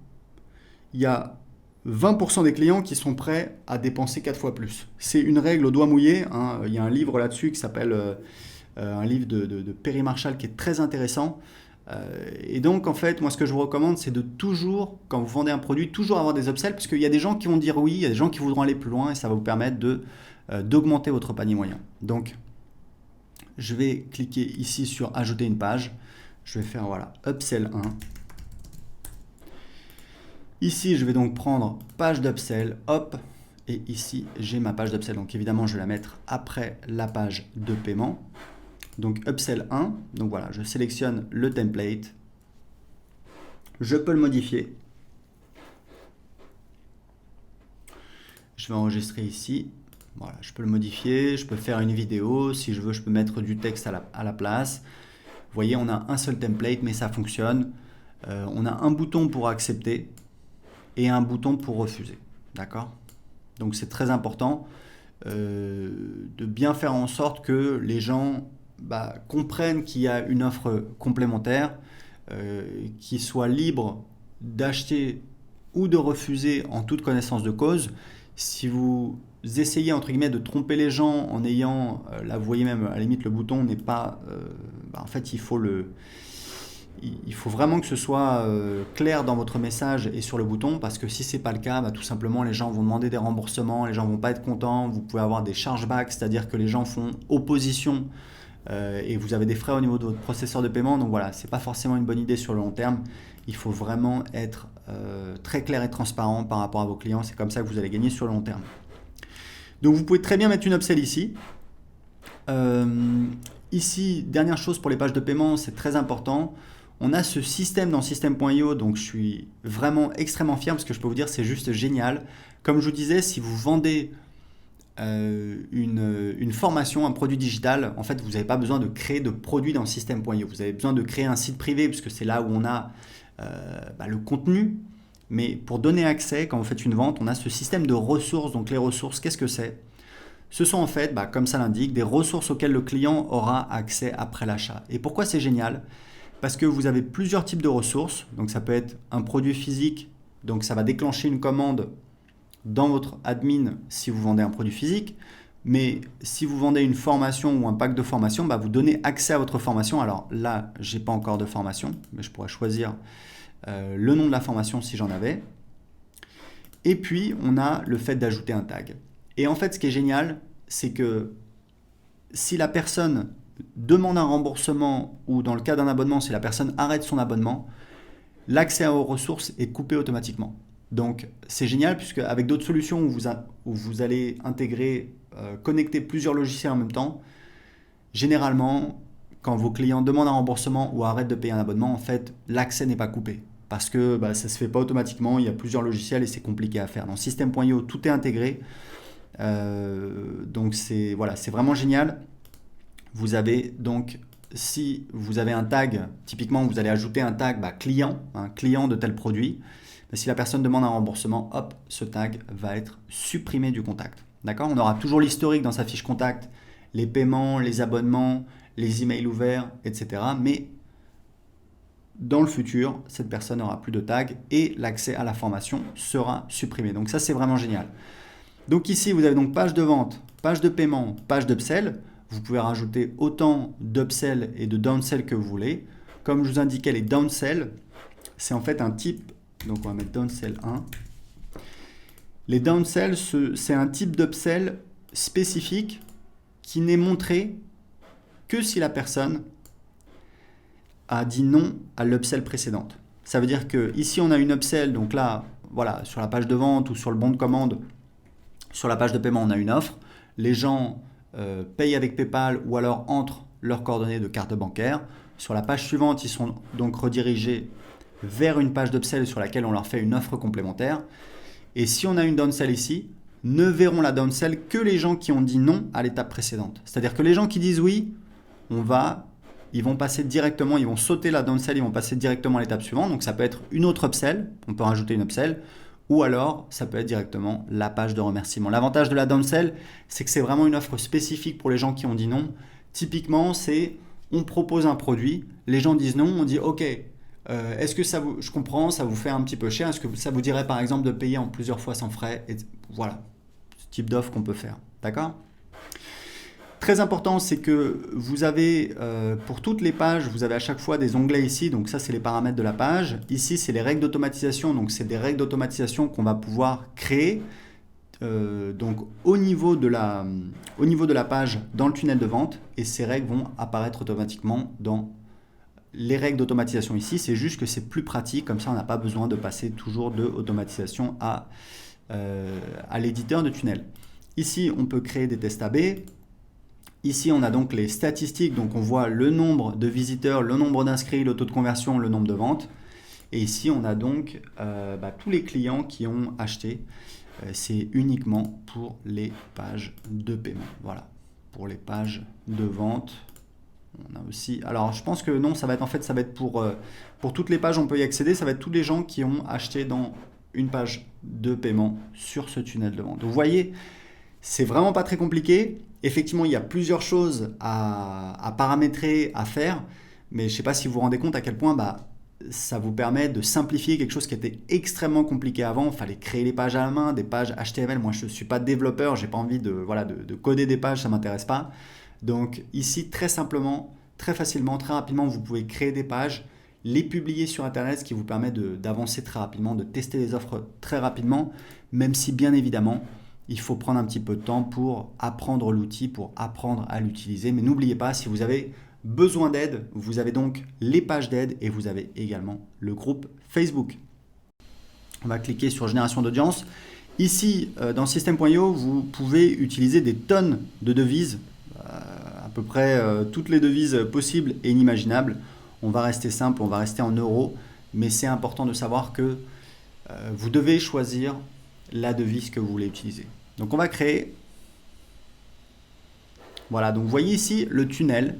il y a 20% des clients qui sont prêts à dépenser 4 fois plus. C'est une règle au doigt mouillé. Hein. Il y a un livre là-dessus qui s'appelle un livre de Perry Marshall qui est très intéressant. Et donc, en fait, moi, ce que je vous recommande, c'est de toujours, quand vous vendez un produit, toujours avoir des upsells, parce qu'il y a des gens qui vont dire oui, il y a des gens qui voudront aller plus loin, et ça va vous permettre d'augmenter votre panier moyen. Donc, je vais cliquer ici sur ajouter une page. Je vais faire, voilà, upsell 1. Ici, je vais donc prendre page d'upsell, hop, et ici, j'ai ma page d'upsell. Donc, évidemment, je vais la mettre après la page de paiement. Donc, upsell 1, donc voilà, je sélectionne le template. Je peux le modifier. Je vais enregistrer ici. Voilà, je peux le modifier, je peux faire une vidéo. Si je veux, je peux mettre du texte à la place. Vous voyez, on a un seul template, mais ça fonctionne. On a un bouton pour accepter et un bouton pour refuser. D'accord ? Donc, c'est très important de bien faire en sorte que les gens comprennent qu'il y a une offre complémentaire, qu'ils soient libres d'acheter ou de refuser en toute connaissance de cause. Si vous essayez entre guillemets de tromper les gens en ayant, là vous voyez même à la limite le bouton n'est pas, en fait il faut vraiment que ce soit clair dans votre message et sur le bouton, parce que si c'est pas le cas, tout simplement les gens vont demander des remboursements, les gens vont pas être contents, vous pouvez avoir des chargebacks, c'est-à-dire que les gens font opposition et vous avez des frais au niveau de votre processeur de paiement. Donc voilà, c'est pas forcément une bonne idée sur le long terme. Il faut vraiment être très clair et transparent par rapport à vos clients. C'est comme ça que vous allez gagner sur le long terme. Donc vous pouvez très bien mettre une upsell ici. Ici, dernière chose pour les pages de paiement, c'est très important. On a ce système dans System.io, donc je suis vraiment extrêmement fier parce que je peux vous dire c'est juste génial. Comme je vous disais, si vous vendez une formation, un produit digital, en fait, vous n'avez pas besoin de créer de produit dans System.io. Vous avez besoin de créer un site privé puisque c'est là où on a le contenu. Mais pour donner accès, quand vous faites une vente, on a ce système de ressources. Donc les ressources, qu'est-ce que c'est ? Ce sont en fait, comme ça l'indique, des ressources auxquelles le client aura accès après l'achat. Et pourquoi c'est génial ? Parce que vous avez plusieurs types de ressources. Donc ça peut être un produit physique, donc ça va déclencher une commande dans votre admin si vous vendez un produit physique. Mais si vous vendez une formation ou un pack de formation, vous donnez accès à votre formation. Alors là, je n'ai pas encore de formation, mais je pourrais choisir le nom de la formation si j'en avais. Et puis, on a le fait d'ajouter un tag. Et en fait, ce qui est génial, c'est que si la personne demande un remboursement ou dans le cas d'un abonnement, si la personne arrête son abonnement, l'accès aux ressources est coupé automatiquement. Donc, c'est génial puisque avec d'autres solutions où vous allez intégrer, connecter plusieurs logiciels en même temps, généralement, quand vos clients demandent un remboursement ou arrêtent de payer un abonnement, en fait, l'accès n'est pas coupé. Parce que ça ne se fait pas automatiquement, il y a plusieurs logiciels et c'est compliqué à faire. Dans System.io, tout est intégré. Donc c'est vraiment génial. Vous avez donc, si vous avez un tag, typiquement vous allez ajouter un tag client, un client de tel produit. Si la personne demande un remboursement, hop, ce tag va être supprimé du contact. D'accord ? On aura toujours l'historique dans sa fiche contact, les paiements, les abonnements, les emails ouverts, etc. Mais dans le futur, cette personne n'aura plus de tag et l'accès à la formation sera supprimé. Donc ça, c'est vraiment génial. Donc ici, vous avez donc page de vente, page de paiement, page d'upsell. Vous pouvez rajouter autant d'upsell et de downsell que vous voulez. Comme je vous indiquais, les downsell, c'est en fait un type. Donc on va mettre downsell 1. Les downsell, c'est un type d'upsell spécifique qui n'est montré que si la personne a dit non à l'upsell précédente. Ça veut dire que ici on a une upsell, donc là, voilà, sur la page de vente ou sur le bon de commande, sur la page de paiement, on a une offre. Les gens paye avec PayPal ou alors entrent leurs coordonnées de carte bancaire. Sur la page suivante, ils sont donc redirigés vers une page d'upsell sur laquelle on leur fait une offre complémentaire. Et si on a une downsell ici, ne verront la downsell que les gens qui ont dit non à l'étape précédente. C'est-à-dire que les gens qui disent oui, ils vont passer directement, ils vont sauter la downsell, ils vont passer directement à l'étape suivante. Donc ça peut être une autre upsell, on peut rajouter une upsell, ou alors ça peut être directement la page de remerciement. L'avantage de la downsell, c'est que c'est vraiment une offre spécifique pour les gens qui ont dit non. Typiquement, c'est on propose un produit, les gens disent non, on dit ok, est-ce que je comprends, ça vous fait un petit peu cher, est-ce que ça vous dirait par exemple de payer en plusieurs fois sans frais, et voilà, ce type d'offre qu'on peut faire, d'accord ? Très important, c'est que vous avez, pour toutes les pages, vous avez à chaque fois des onglets ici, donc ça c'est les paramètres de la page. Ici c'est les règles d'automatisation, donc c'est des règles d'automatisation qu'on va pouvoir créer donc au niveau de la page dans le tunnel de vente, et ces règles vont apparaître automatiquement dans les règles d'automatisation ici. C'est juste que c'est plus pratique, comme ça on n'a pas besoin de passer toujours de automatisation à l'éditeur de tunnel. Ici on peut créer des tests AB. Ici, on a donc les statistiques, donc on voit le nombre de visiteurs, le nombre d'inscrits, le taux de conversion, le nombre de ventes. Et ici, on a donc tous les clients qui ont acheté. C'est uniquement pour les pages de paiement. Voilà, pour les pages de vente. On a aussi. Alors, je pense que non, ça va être pour toutes les pages, on peut y accéder. Ça va être tous les gens qui ont acheté dans une page de paiement sur ce tunnel de vente. Donc, vous voyez, c'est vraiment pas très compliqué. Effectivement, il y a plusieurs choses à paramétrer, à faire, mais je ne sais pas si vous vous rendez compte à quel point ça vous permet de simplifier quelque chose qui était extrêmement compliqué avant. Il fallait créer les pages à la main, des pages HTML. Moi, je ne suis pas développeur, je n'ai pas envie de coder des pages, ça ne m'intéresse pas. Donc ici, très simplement, très facilement, très rapidement, vous pouvez créer des pages, les publier sur Internet, ce qui vous permet d'avancer très rapidement, de tester les offres très rapidement, même si bien évidemment, il faut prendre un petit peu de temps pour apprendre l'outil, pour apprendre à l'utiliser. Mais n'oubliez pas, si vous avez besoin d'aide, vous avez donc les pages d'aide et vous avez également le groupe Facebook. On va cliquer sur Génération d'audience. Ici, dans System.io, vous pouvez utiliser des tonnes de devises, à peu près toutes les devises possibles et inimaginables. On va rester simple, on va rester en euros, mais c'est important de savoir que vous devez choisir la devise que vous voulez utiliser. Donc on va créer, voilà, donc vous voyez ici le tunnel,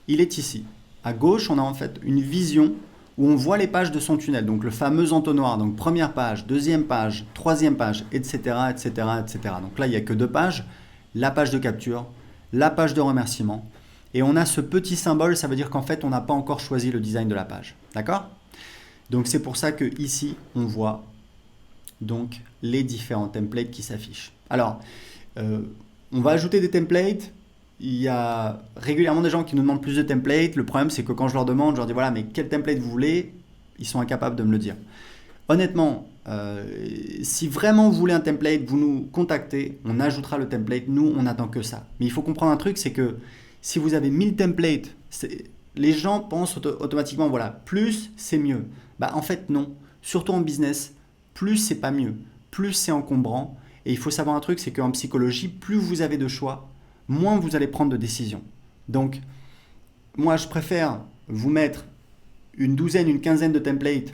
il est ici. À gauche, on a en fait une vision où on voit les pages de son tunnel, donc le fameux entonnoir, donc première page, deuxième page, troisième page, etc., etc., etc. Donc là, il n'y a que deux pages, la page de capture, la page de remerciement, et on a ce petit symbole, ça veut dire qu'en fait, on n'a pas encore choisi le design de la page, d'accord ? Donc c'est pour ça que ici, on voit donc les différents templates qui s'affichent. Alors, on va ajouter des templates. Il y a régulièrement des gens qui nous demandent plus de templates. Le problème, c'est que quand je leur demande, je leur dis voilà, mais quel template vous voulez ? Ils sont incapables de me le dire. Honnêtement, si vraiment vous voulez un template, vous nous contactez, on ajoutera le template. Nous, on n'attend que ça. Mais il faut comprendre un truc, c'est que si vous avez 1000 templates, les gens pensent automatiquement voilà, plus c'est mieux. En fait, non. Surtout en business, plus c'est pas mieux, plus c'est encombrant. Et il faut savoir un truc, c'est qu'en psychologie, plus vous avez de choix, moins vous allez prendre de décisions. Donc, moi, je préfère vous mettre une douzaine, une quinzaine de templates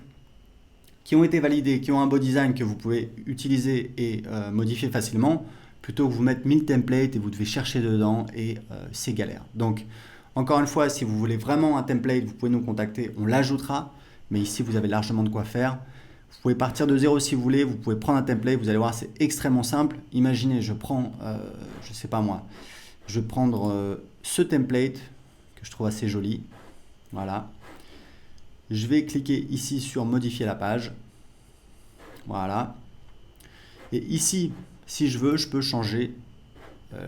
qui ont été validés, qui ont un beau design que vous pouvez utiliser et modifier facilement, plutôt que vous mettre 1000 templates et vous devez chercher dedans et c'est galère. Donc, encore une fois, si vous voulez vraiment un template, vous pouvez nous contacter, on l'ajoutera. Mais ici, vous avez largement de quoi faire. Vous pouvez partir de zéro si vous voulez, vous pouvez prendre un template, vous allez voir, c'est extrêmement simple. Imaginez, je prends, je sais pas moi, je vais prendre ce template que je trouve assez joli. Voilà. Je vais cliquer ici sur modifier la page. Voilà. Et ici, si je veux, je peux changer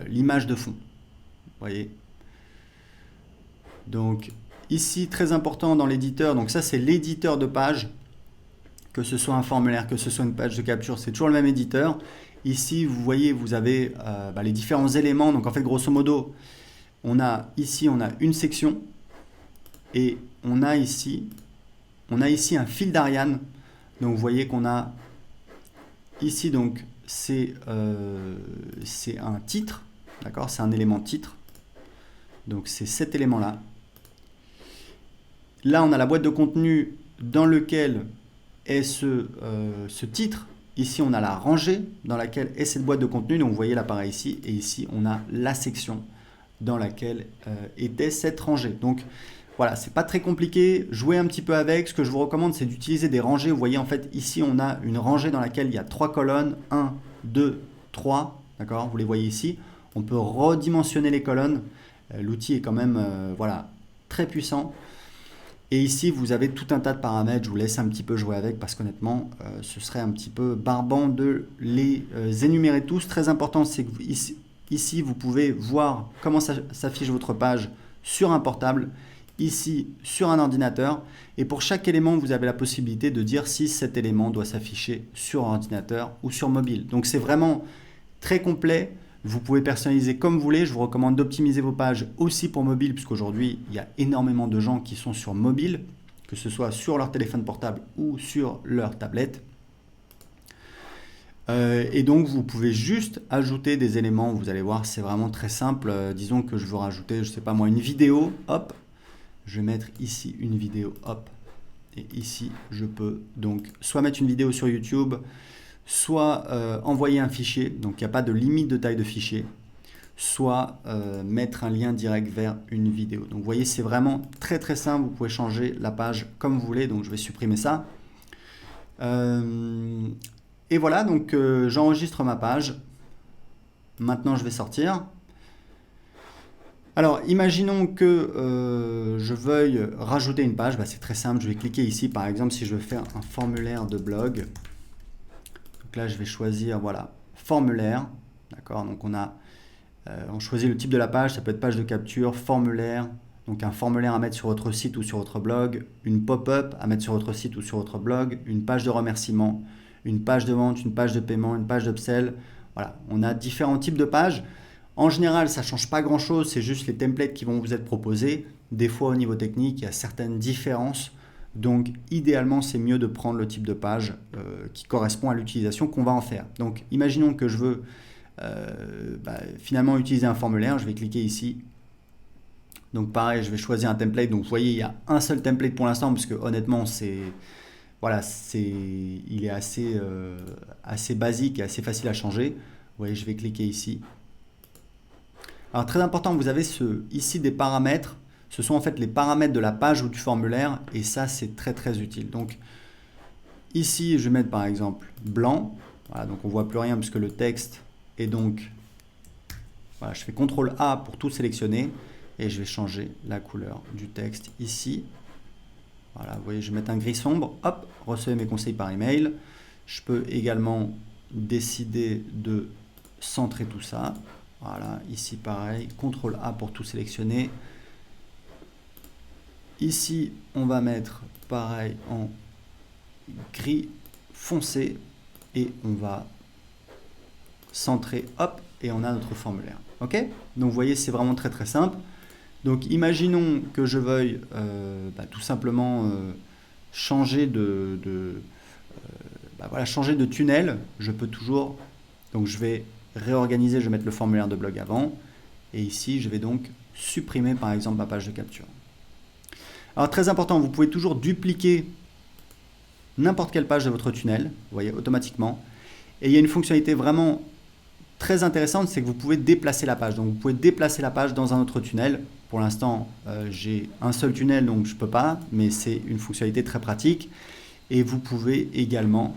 l'image de fond. Vous voyez ? Donc ici, très important dans l'éditeur, donc ça c'est l'éditeur de page. Que ce soit un formulaire, que ce soit une page de capture, c'est toujours le même éditeur. Ici, vous voyez, vous avez les différents éléments. Donc en fait, grosso modo, on a une section et on a ici un fil d'Ariane. Donc vous voyez qu'on a ici, donc c'est un titre. D'accord, c'est un élément titre. Donc c'est cet élément-là. Là, on a la boîte de contenu dans lequel est ce titre. Ici, on a la rangée dans laquelle est cette boîte de contenu. Donc vous voyez l'appareil ici. Et ici, on a la section dans laquelle était cette rangée. Donc voilà, c'est pas très compliqué. Jouez un petit peu avec. Ce que je vous recommande, c'est d'utiliser des rangées. Vous voyez, en fait, ici, on a une rangée dans laquelle il y a 3 colonnes. 1, 2, 3. D'accord, vous les voyez ici. On peut redimensionner les colonnes. L'outil est quand même voilà, très puissant. Et ici, vous avez tout un tas de paramètres. Je vous laisse un petit peu jouer avec parce qu'honnêtement, ce serait un petit peu barbant de les énumérer tous. Très important, c'est que ici, vous pouvez voir comment s'affiche votre page sur un portable, ici sur un ordinateur. Et pour chaque élément, vous avez la possibilité de dire si cet élément doit s'afficher sur ordinateur ou sur mobile. Donc c'est vraiment très complet. Vous pouvez personnaliser comme vous voulez. Je vous recommande d'optimiser vos pages aussi pour mobile, puisqu'aujourd'hui, il y a énormément de gens qui sont sur mobile, que ce soit sur leur téléphone portable ou sur leur tablette. Et donc, vous pouvez juste ajouter des éléments. Vous allez voir, c'est vraiment très simple. Disons que je veux rajouter, je ne sais pas moi, une vidéo. Hop, je vais mettre ici une vidéo. Hop, et ici, je peux donc soit mettre une vidéo sur YouTube, soit envoyer un fichier, donc il n'y a pas de limite de taille de fichier, soit mettre un lien direct vers une vidéo. Donc vous voyez, c'est vraiment très très simple, vous pouvez changer la page comme vous voulez, donc je vais supprimer ça. Et voilà, donc j'enregistre ma page. Maintenant je vais sortir. Alors imaginons que je veuille rajouter une page, c'est très simple, je vais cliquer ici par exemple si je veux faire un formulaire de blog. Là, je vais choisir, voilà, formulaire, d'accord, donc on choisit le type de la page, ça peut être page de capture, formulaire, donc un formulaire à mettre sur votre site ou sur votre blog, une pop-up à mettre sur votre site ou sur votre blog, une page de remerciement, une page de vente, une page de paiement, une page d'upsell, voilà, on a différents types de pages. En général, ça ne change pas grand-chose, c'est juste les templates qui vont vous être proposés. Des fois, au niveau technique, il y a certaines différences. Donc, idéalement, c'est mieux de prendre le type de page qui correspond à l'utilisation qu'on va en faire. Donc, imaginons que je veux finalement utiliser un formulaire. Je vais cliquer ici. Donc, pareil, je vais choisir un template. Donc, vous voyez, il y a un seul template pour l'instant parce que honnêtement, il est assez basique et assez facile à changer. Vous voyez, je vais cliquer ici. Alors, très important, vous avez ici des paramètres. Ce sont en fait les paramètres de la page ou du formulaire et ça c'est très très utile. Donc ici je vais mettre par exemple blanc, voilà, donc on voit plus rien puisque le texte est donc, voilà, je fais CTRL A pour tout sélectionner et je vais changer la couleur du texte ici. Voilà, vous voyez, je vais mettre un gris sombre, hop, recevez mes conseils par email. Je peux également décider de centrer tout ça. Voilà, ici pareil, CTRL A pour tout sélectionner. Ici, on va mettre pareil en gris foncé et on va centrer, hop, et on a notre formulaire. Ok? Donc vous voyez, c'est vraiment très très simple. Donc imaginons que je veuille tout simplement changer changer de tunnel. Je peux toujours, donc je vais réorganiser, je vais mettre le formulaire de blog avant et ici je vais donc supprimer par exemple ma page de capture. Alors très important, vous pouvez toujours dupliquer n'importe quelle page de votre tunnel, vous voyez, automatiquement. Et il y a une fonctionnalité vraiment très intéressante, c'est que vous pouvez déplacer la page. Donc vous pouvez déplacer la page dans un autre tunnel. Pour l'instant, j'ai un seul tunnel, donc je ne peux pas, mais c'est une fonctionnalité très pratique. Et vous pouvez également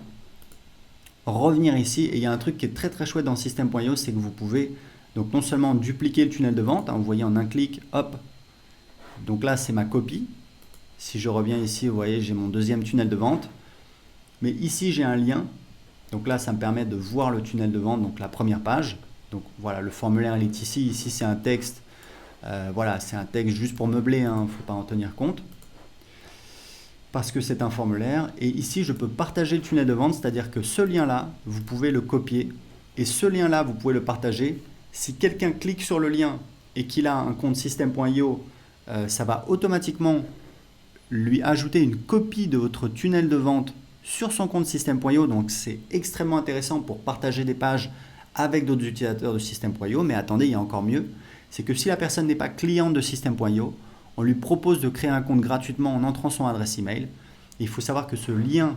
revenir ici. Et il y a un truc qui est très très chouette dans System.io, c'est que vous pouvez donc non seulement dupliquer le tunnel de vente, vous voyez en un clic, hop, donc là c'est ma copie. Si je reviens ici, vous voyez, j'ai mon deuxième tunnel de vente. Mais ici, j'ai un lien. Donc là, ça me permet de voir le tunnel de vente, donc la première page. Donc voilà, le formulaire il est ici. Ici, c'est un texte. Voilà, c'est un texte juste pour meubler, il ne faut pas en tenir compte. Parce que c'est un formulaire. Et ici, je peux partager le tunnel de vente, c'est-à-dire que ce lien-là, vous pouvez le copier. Et ce lien-là, vous pouvez le partager. Si quelqu'un clique sur le lien et qu'il a un compte System.io, ça va automatiquement lui ajouter une copie de votre tunnel de vente sur son compte System.io. Donc c'est extrêmement intéressant pour partager des pages avec d'autres utilisateurs de System.io, mais attendez, il y a encore mieux, c'est que si la personne n'est pas cliente de System.io, on lui propose de créer un compte gratuitement en entrant son adresse email. Et il faut savoir que ce lien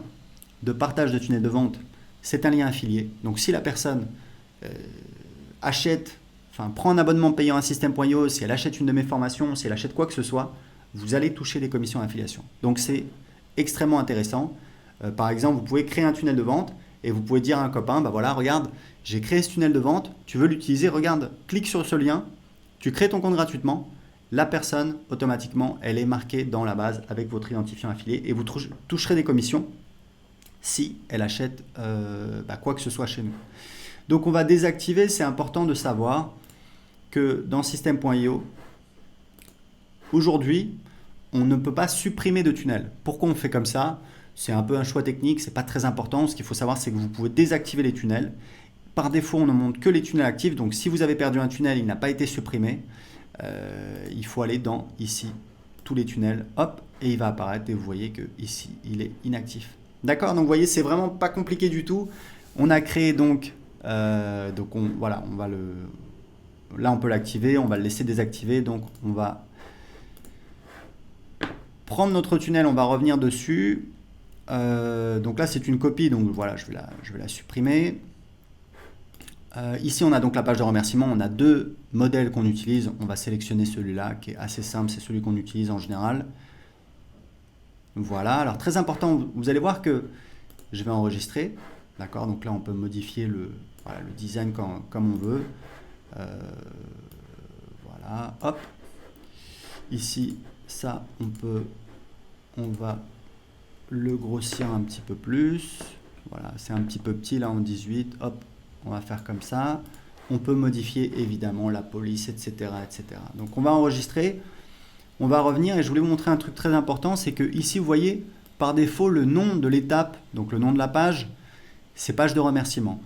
de partage de tunnel de vente, c'est un lien affilié. Donc si la personne prend un abonnement payant à System.io, si elle achète une de mes formations, si elle achète quoi que ce soit, vous allez toucher des commissions d'affiliation. Donc c'est extrêmement intéressant. Par exemple, vous pouvez créer un tunnel de vente et vous pouvez dire à un copain, bah voilà, regarde, j'ai créé ce tunnel de vente, tu veux l'utiliser, regarde, clique sur ce lien, tu crées ton compte gratuitement, la personne, automatiquement, elle est marquée dans la base avec votre identifiant affilié et vous toucherez des commissions si elle achète quoi que ce soit chez nous. Donc on va désactiver, c'est important de savoir que dans System.io, aujourd'hui, on ne peut pas supprimer de tunnel. Pourquoi on fait comme ça? C'est un peu un choix technique, c'est pas très important. Ce qu'il faut savoir, c'est que vous pouvez désactiver les tunnels. Par défaut, on ne montre que les tunnels actifs. Donc si vous avez perdu un tunnel, il n'a pas été supprimé, il faut aller dans ici, tous les tunnels, hop, et il va apparaître et vous voyez que ici, il est inactif. D'accord? Donc vous voyez, c'est vraiment pas compliqué du tout. On a créé donc là on peut l'activer, on va le laisser désactiver. Donc on va prendre notre tunnel, on va revenir dessus. Donc là c'est une copie, donc voilà, je vais la supprimer. Ici on a donc la page de remerciement, on a deux modèles qu'on utilise, on va sélectionner celui-là qui est assez simple, c'est celui qu'on utilise en général. Voilà, alors très important, vous allez voir que je vais enregistrer, d'accord, donc là on peut modifier le design comme on veut. Voilà, hop, ici ça on va le grossir un petit peu plus, voilà, c'est un petit peu petit là en 18, hop, on va faire comme ça. On peut modifier évidemment la police, etc., etc. Donc on va enregistrer, on va revenir et je voulais vous montrer un truc très important, c'est que ici vous voyez par défaut le nom de l'étape, donc le nom de la page, c'est page de remerciement.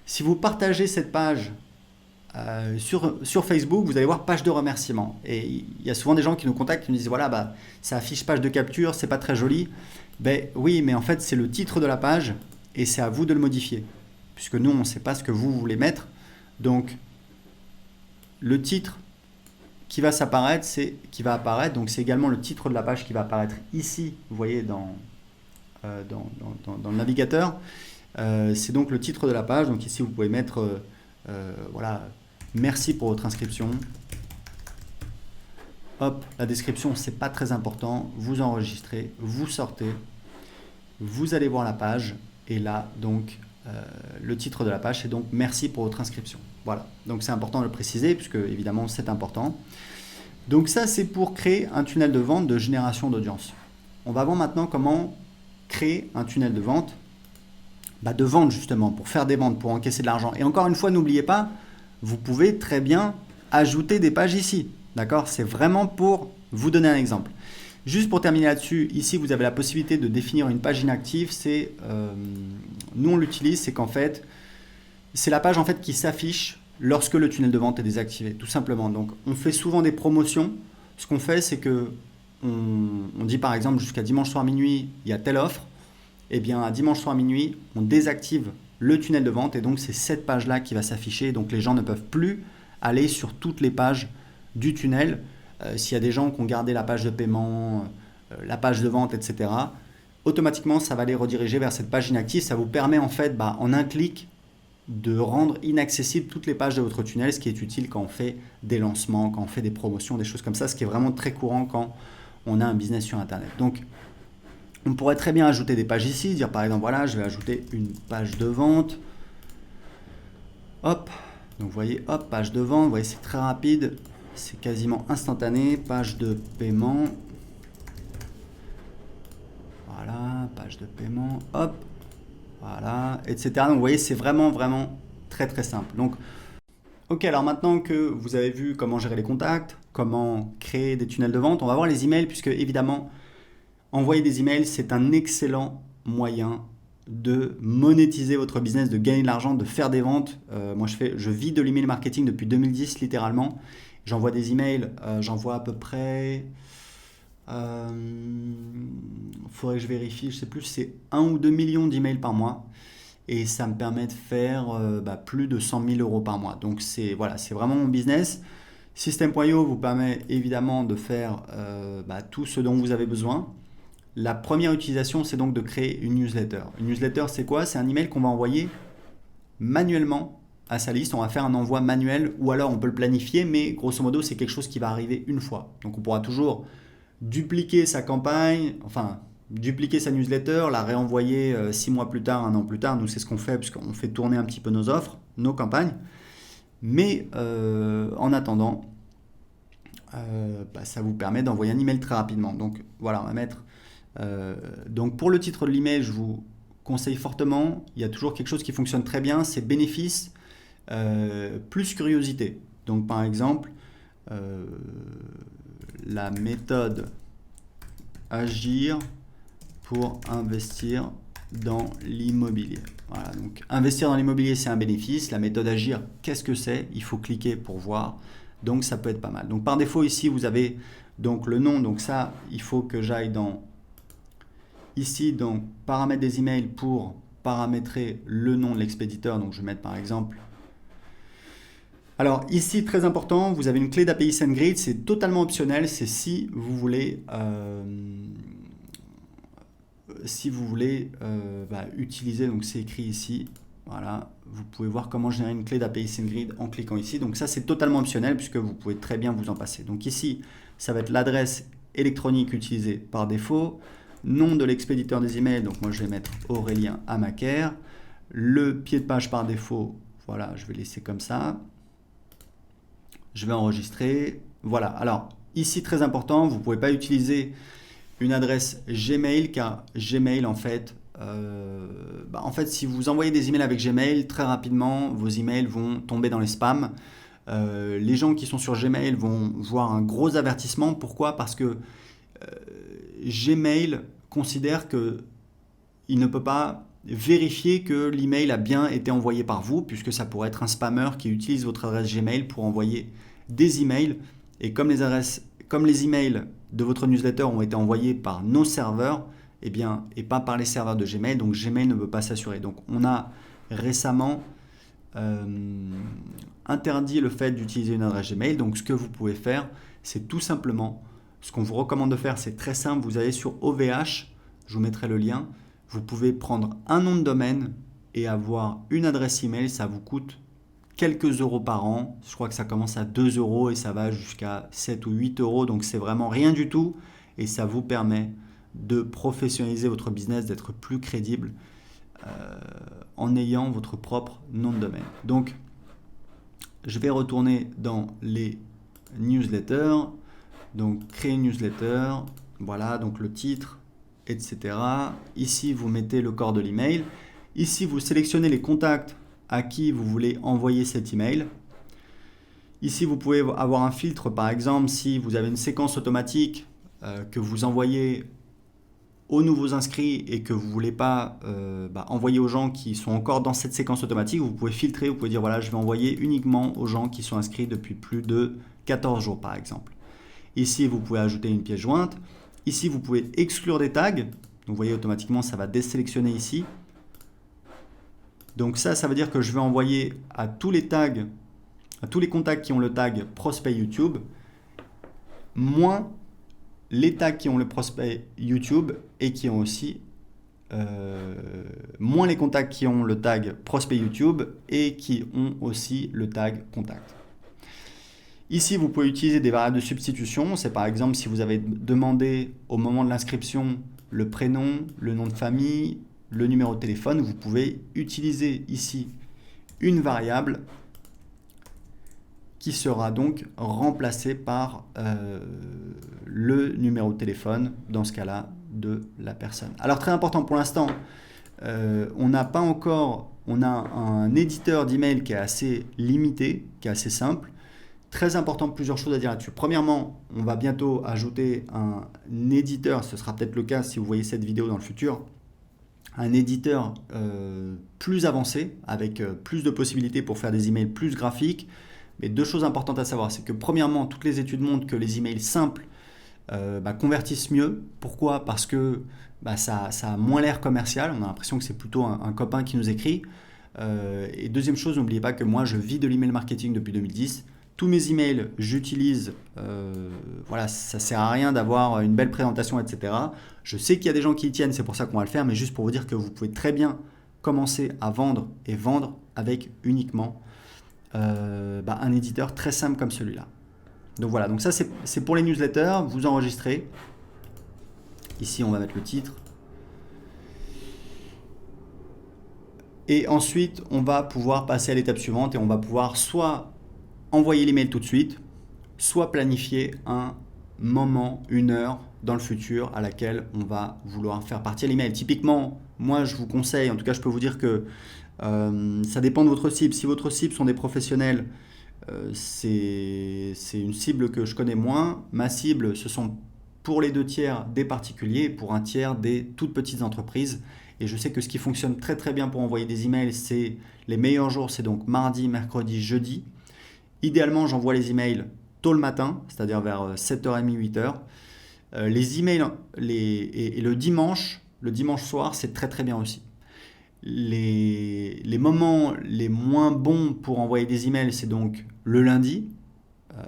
Si vous partagez cette page sur Facebook, vous allez voir page de remerciement. Et il y a souvent des gens qui nous contactent, qui nous disent voilà, ça affiche page de capture, c'est pas très joli. Ben oui, mais en fait c'est le titre de la page et c'est à vous de le modifier. Puisque nous on ne sait pas ce que vous voulez mettre. Donc le titre qui va apparaître, donc c'est également le titre de la page qui va apparaître ici, vous voyez dans le navigateur. C'est donc le titre de la page, donc ici vous pouvez mettre voilà, merci pour votre inscription. Hop, la description c'est pas très important, vous enregistrez, vous sortez, vous allez voir la page et là donc le titre de la page c'est donc merci pour votre inscription. Voilà, donc c'est important de le préciser puisque évidemment c'est important. Donc ça c'est pour créer un tunnel de vente de génération d'audience. On va voir maintenant comment créer un tunnel de vente, de vente justement, pour faire des ventes, pour encaisser de l'argent. Et encore une fois, n'oubliez pas, vous pouvez très bien ajouter des pages ici. D'accord? C'est vraiment pour vous donner un exemple. Juste pour terminer là-dessus, ici vous avez la possibilité de définir une page inactive. Nous on l'utilise, c'est qu'en fait, c'est la page en fait qui s'affiche lorsque le tunnel de vente est désactivé, tout simplement. Donc on fait souvent des promotions. Ce qu'on fait, c'est que on dit par exemple jusqu'à dimanche soir minuit, il y a telle offre. Et bien à dimanche soir minuit, on désactive le tunnel de vente et donc c'est cette page-là qui va s'afficher. Donc les gens ne peuvent plus aller sur toutes les pages du tunnel. S'il y a des gens qui ont gardé la page de paiement, la page de vente, etc., automatiquement ça va les rediriger vers cette page inactive. Ça vous permet en fait en un clic de rendre inaccessibles toutes les pages de votre tunnel, ce qui est utile quand on fait des lancements, quand on fait des promotions, des choses comme ça, ce qui est vraiment très courant quand on a un business sur Internet. Donc on pourrait très bien ajouter des pages ici, dire par exemple voilà, je vais ajouter une page de vente. Hop, donc vous voyez, hop, page de vente, vous voyez c'est très rapide, c'est quasiment instantané, page de paiement. Voilà, page de paiement, hop, voilà, etc. Donc vous voyez, c'est vraiment très très simple. Donc, ok, alors maintenant que vous avez vu comment gérer les contacts, comment créer des tunnels de vente, on va voir les emails puisque évidemment, envoyer des emails, c'est un excellent moyen de monétiser votre business, de gagner de l'argent, de faire des ventes. Moi, je vis de l'email marketing depuis 2010 littéralement. J'envoie des emails, j'envoie à peu près... faudrait que je vérifie, je sais plus, c'est 1 ou 2 millions d'emails par mois. et ça me permet de faire plus de 100 000 euros par mois. Donc voilà, c'est vraiment mon business. System.io vous permet évidemment de faire tout ce dont vous avez besoin. La première utilisation, c'est donc de créer une newsletter. Une newsletter, c'est quoi? C'est un email qu'on va envoyer manuellement à sa liste. On va faire un envoi manuel ou alors on peut le planifier, mais grosso modo, c'est quelque chose qui va arriver une fois. Donc on pourra toujours dupliquer sa campagne, enfin dupliquer sa newsletter, la réenvoyer 6 mois plus tard, 1 an plus tard. Nous, c'est ce qu'on fait puisqu'on fait tourner un petit peu nos offres, nos campagnes. Mais en attendant, ça vous permet d'envoyer un email très rapidement. Donc voilà, on va mettre... donc pour le titre de l'email, je vous conseille fortement, il y a toujours quelque chose qui fonctionne très bien, c'est bénéfice plus curiosité. Donc par exemple, la méthode agir pour investir dans l'immobilier. Voilà, donc investir dans l'immobilier, c'est un bénéfice. La méthode agir, qu'est-ce que c'est? Il faut cliquer pour voir. Donc ça peut être pas mal. Donc par défaut ici, vous avez donc le nom. Donc ça, il faut que j'aille dans ici, donc paramètres des emails pour paramétrer le nom de l'expéditeur. Donc je vais mettre par exemple... Alors ici, très important, vous avez une clé d'API SendGrid. C'est totalement optionnel. C'est si vous voulez... utiliser, donc c'est écrit ici, voilà, vous pouvez voir comment générer une clé d'API SendGrid en cliquant ici. Donc ça, c'est totalement optionnel puisque vous pouvez très bien vous en passer. Donc ici, ça va être l'adresse électronique utilisée par défaut, nom de l'expéditeur des emails, donc moi je vais mettre Aurélien Amaker, le pied de page par défaut, voilà, je vais laisser comme ça, je vais enregistrer, voilà. Alors ici, très important, vous ne pouvez pas utiliser une adresse Gmail, car Gmail en fait, si vous envoyez des emails avec Gmail, très rapidement vos emails vont tomber dans les spams. Les gens qui sont sur Gmail vont voir un gros avertissement. Pourquoi? Parce que Gmail considère que il ne peut pas vérifier que l'email a bien été envoyé par vous, puisque ça pourrait être un spammer qui utilise votre adresse Gmail pour envoyer des emails. Et comme les emails de votre newsletter ont été envoyés par nos serveurs, et pas par les serveurs de Gmail, donc Gmail ne peut pas s'assurer. Donc on a récemment interdit le fait d'utiliser une adresse Gmail. Donc ce que vous pouvez faire, c'est tout simplement, ce qu'on vous recommande de faire, c'est très simple, vous allez sur OVH, je vous mettrai le lien, vous pouvez prendre un nom de domaine et avoir une adresse email, ça vous coûte quelques euros par an, je crois que ça commence à 2 euros et ça va jusqu'à 7 ou 8 euros, donc c'est vraiment rien du tout et ça vous permet de professionnaliser votre business, d'être plus crédible en ayant votre propre nom de domaine. Donc je vais retourner dans les newsletters, donc créer une newsletter, voilà, donc le titre, etc. Ici vous mettez le corps de l'email, ici vous sélectionnez les contacts à qui vous voulez envoyer cet email. Ici, vous pouvez avoir un filtre, par exemple, si vous avez une séquence automatique que vous envoyez aux nouveaux inscrits et que vous ne voulez pas envoyer aux gens qui sont encore dans cette séquence automatique, vous pouvez filtrer, vous pouvez dire voilà, je vais envoyer uniquement aux gens qui sont inscrits depuis plus de 14 jours, par exemple. Ici, vous pouvez ajouter une pièce jointe. Ici, vous pouvez exclure des tags. Donc, vous voyez, automatiquement, ça va désélectionner ici. Donc ça veut dire que je vais envoyer à tous les tags, à tous les contacts qui ont le tag prospect YouTube, moins les tags qui ont le prospect YouTube et qui ont aussi moins les contacts qui ont le tag prospect YouTube et qui ont aussi le tag contact. Ici, vous pouvez utiliser des variables de substitution. C'est par exemple si vous avez demandé au moment de l'inscription le prénom, le nom de famille, le numéro de téléphone, vous pouvez utiliser ici une variable qui sera donc remplacée par le numéro de téléphone, dans ce cas-là, de la personne. Alors très important pour l'instant, on a un éditeur d'email qui est assez limité, qui est assez simple. Très important, plusieurs choses à dire là-dessus. Premièrement, on va bientôt ajouter un éditeur, ce sera peut-être le cas si vous voyez cette vidéo dans le futur, un éditeur plus avancé, avec plus de possibilités pour faire des emails plus graphiques. Mais deux choses importantes à savoir, c'est que premièrement, toutes les études montrent que les emails simples convertissent mieux. Pourquoi? Parce que ça a moins l'air commercial, on a l'impression que c'est plutôt un copain qui nous écrit. Et deuxième chose, n'oubliez pas que moi je vis de l'email marketing depuis 2010. Tous mes emails, j'utilise, voilà, ça sert à rien d'avoir une belle présentation, etc. Je sais qu'il y a des gens qui y tiennent, c'est pour ça qu'on va le faire, mais juste pour vous dire que vous pouvez très bien commencer à vendre et vendre avec uniquement un éditeur très simple comme celui-là. Donc voilà, donc ça c'est pour les newsletters, vous enregistrez. Ici on va mettre le titre. Et ensuite on va pouvoir passer à l'étape suivante et on va pouvoir soit envoyer l'email tout de suite, soit planifier un moment, une heure dans le futur à laquelle on va vouloir faire partir l'email. Typiquement, moi je vous conseille, en tout cas je peux vous dire que ça dépend de votre cible. Si votre cible sont des professionnels, c'est une cible que je connais moins. Ma cible, ce sont pour les 2 tiers des particuliers, pour 1 tiers des toutes petites entreprises. Et je sais que ce qui fonctionne très très bien pour envoyer des emails, c'est les meilleurs jours, c'est donc mardi, mercredi, jeudi. Idéalement, j'envoie les emails tôt le matin, c'est-à-dire vers 7h30, 8h. Les emails et le dimanche soir, c'est très très bien aussi. Les moments les moins bons pour envoyer des emails, c'est donc le lundi.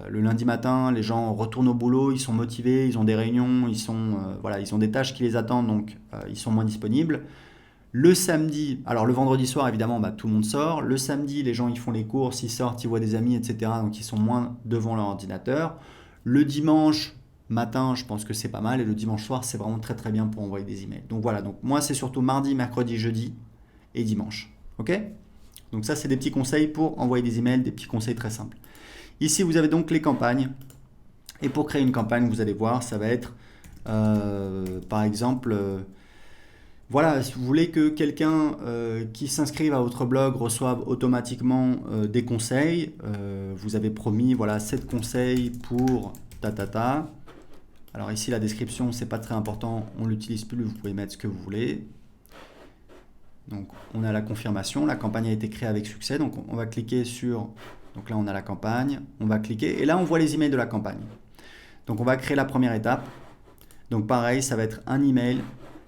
Le lundi matin, les gens retournent au boulot, ils sont motivés, ils ont des réunions, ils ont des tâches qui les attendent, donc ils sont moins disponibles. Le samedi, alors le vendredi soir, évidemment, tout le monde sort. Le samedi, les gens ils font les courses, ils sortent, ils voient des amis, etc. Donc ils sont moins devant leur ordinateur. Le dimanche matin, je pense que c'est pas mal. Et le dimanche soir, c'est vraiment très très bien pour envoyer des emails. Donc voilà, donc moi c'est surtout mardi, mercredi, jeudi et dimanche. Ok? Donc ça, c'est des petits conseils pour envoyer des emails, des petits conseils très simples. Ici, vous avez donc les campagnes. Et pour créer une campagne, vous allez voir, ça va être par exemple... voilà, si vous voulez que quelqu'un qui s'inscrive à votre blog reçoive automatiquement des conseils, vous avez promis, voilà, 7 conseils pour ta. Alors ici, la description, c'est pas très important, on l'utilise plus, vous pouvez mettre ce que vous voulez. Donc, on a la confirmation, la campagne a été créée avec succès, donc on va cliquer sur... Donc là, on a la campagne, on va cliquer, et là, on voit les emails de la campagne. Donc, on va créer la première étape. Donc, pareil, ça va être un email.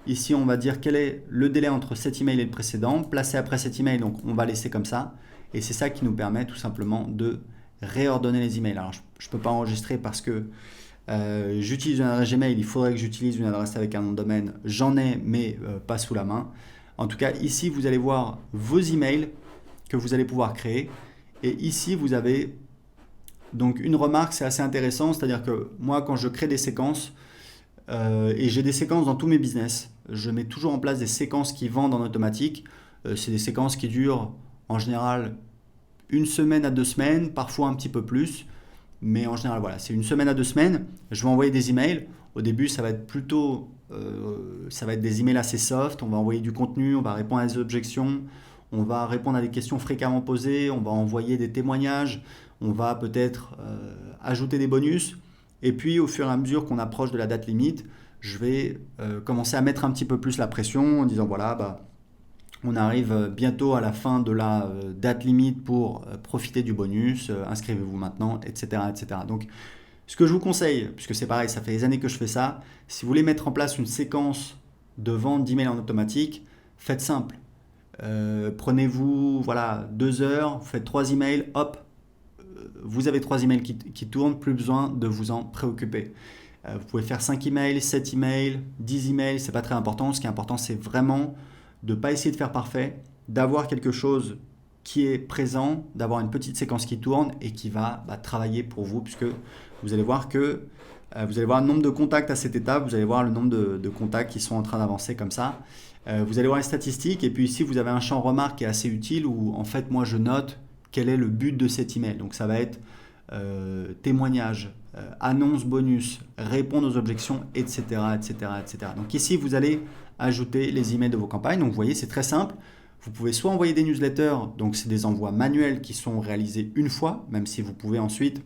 Ici, on va dire quel est le délai entre cet email et le précédent. Placé après cet email, donc on va laisser comme ça. Et c'est ça qui nous permet tout simplement de réordonner les emails. Alors, je ne peux pas enregistrer parce que j'utilise une adresse Gmail. Il faudrait que j'utilise une adresse avec un nom de domaine. J'en ai, mais pas sous la main. En tout cas, ici, vous allez voir vos emails que vous allez pouvoir créer. Et ici, vous avez donc une remarque, c'est assez intéressant. C'est-à-dire que moi, quand je crée des séquences, et j'ai des séquences dans tous mes business. Je mets toujours en place des séquences qui vendent en automatique. C'est des séquences qui durent en général 1 semaine à 2 semaines, parfois un petit peu plus. Mais en général, voilà, c'est 1 semaine à 2 semaines. Je vais envoyer des emails. Au début, ça va être plutôt des emails assez soft. On va envoyer du contenu, on va répondre à des objections, on va répondre à des questions fréquemment posées, on va envoyer des témoignages, on va peut-être ajouter des bonus. Et puis, au fur et à mesure qu'on approche de la date limite, je vais commencer à mettre un petit peu plus la pression en disant voilà, on arrive bientôt à la fin de la date limite pour profiter du bonus, inscrivez-vous maintenant, etc., etc. Donc, ce que je vous conseille, puisque c'est pareil, ça fait des années que je fais ça, si vous voulez mettre en place une séquence de vente d'emails en automatique, faites simple. Prenez-vous 2 heures, vous faites 3 emails, hop, vous avez 3 emails qui tournent, plus besoin de vous en préoccuper. Vous pouvez faire 5 emails, 7 emails, 10 emails, c'est pas très important. Ce qui est important, c'est vraiment de ne pas essayer de faire parfait, d'avoir quelque chose qui est présent, d'avoir une petite séquence qui tourne et qui va travailler pour vous, puisque vous allez voir que vous allez voir le nombre de contacts à cette étape, vous allez voir le nombre de contacts qui sont en train d'avancer comme ça. Vous allez voir les statistiques et puis ici vous avez un champ remarque qui est assez utile où en fait moi je note quel est le but de cet email. Donc ça va être témoignage, annonce bonus, répondre aux objections, etc., etc., etc. Donc ici vous allez ajouter les emails de vos campagnes. Donc vous voyez, c'est très simple. Vous pouvez soit envoyer des newsletters, donc c'est des envois manuels qui sont réalisés une fois, même si vous pouvez ensuite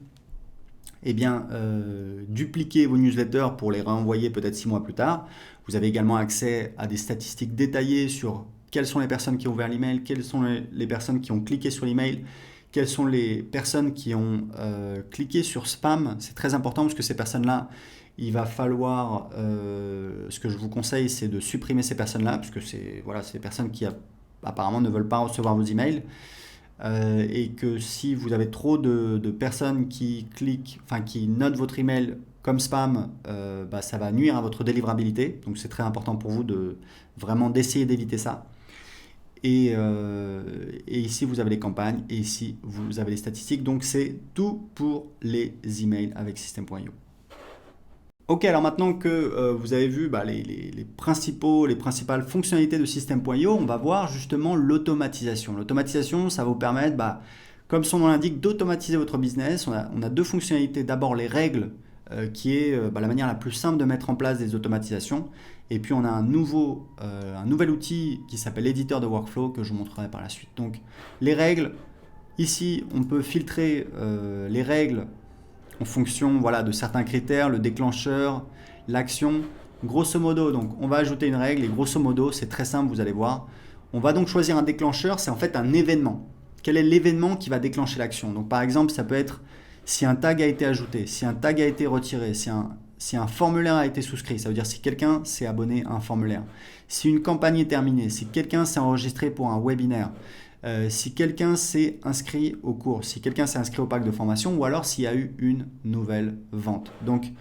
dupliquer vos newsletters pour les renvoyer peut-être 6 mois plus tard. Vous avez également accès à des statistiques détaillées sur quelles sont les personnes qui ont ouvert l'email, quelles sont les personnes qui ont cliqué sur l'email, quelles sont les personnes qui ont cliqué sur spam. C'est très important parce que ces personnes-là, il va falloir, ce que je vous conseille, c'est de supprimer ces personnes-là, puisque voilà, c'est des personnes qui apparemment ne veulent pas recevoir vos emails. Et que si vous avez trop de personnes qui cliquent, enfin qui notent votre email comme spam, ça va nuire à votre délivrabilité. Donc c'est très important pour vous de vraiment d'essayer d'éviter ça. Et ici vous avez les campagnes et ici vous avez les statistiques. Donc c'est tout pour les emails avec System.io. Ok, alors maintenant que vous avez vu les principales fonctionnalités de System.io, on va voir justement l'automatisation. L'automatisation, ça va vous permettre, comme son nom l'indique, d'automatiser votre business. On a deux fonctionnalités. D'abord les règles, qui est la manière la plus simple de mettre en place des automatisations. Et puis on a un nouvel outil qui s'appelle l'éditeur de workflow que je vous montrerai par la suite. Donc les règles, ici on peut filtrer les règles en fonction de certains critères, le déclencheur, l'action. Grosso modo, donc on va ajouter une règle et grosso modo, c'est très simple, vous allez voir. On va donc choisir un déclencheur, c'est en fait un événement. Quel est l'événement qui va déclencher l'action? Donc par exemple, ça peut être si un tag a été ajouté, si un tag a été retiré, si un formulaire a été souscrit, ça veut dire si quelqu'un s'est abonné à un formulaire, si une campagne est terminée, si quelqu'un s'est enregistré pour un webinaire, si quelqu'un s'est inscrit au cours, si quelqu'un s'est inscrit au pack de formation ou alors s'il y a eu une nouvelle vente. Donc,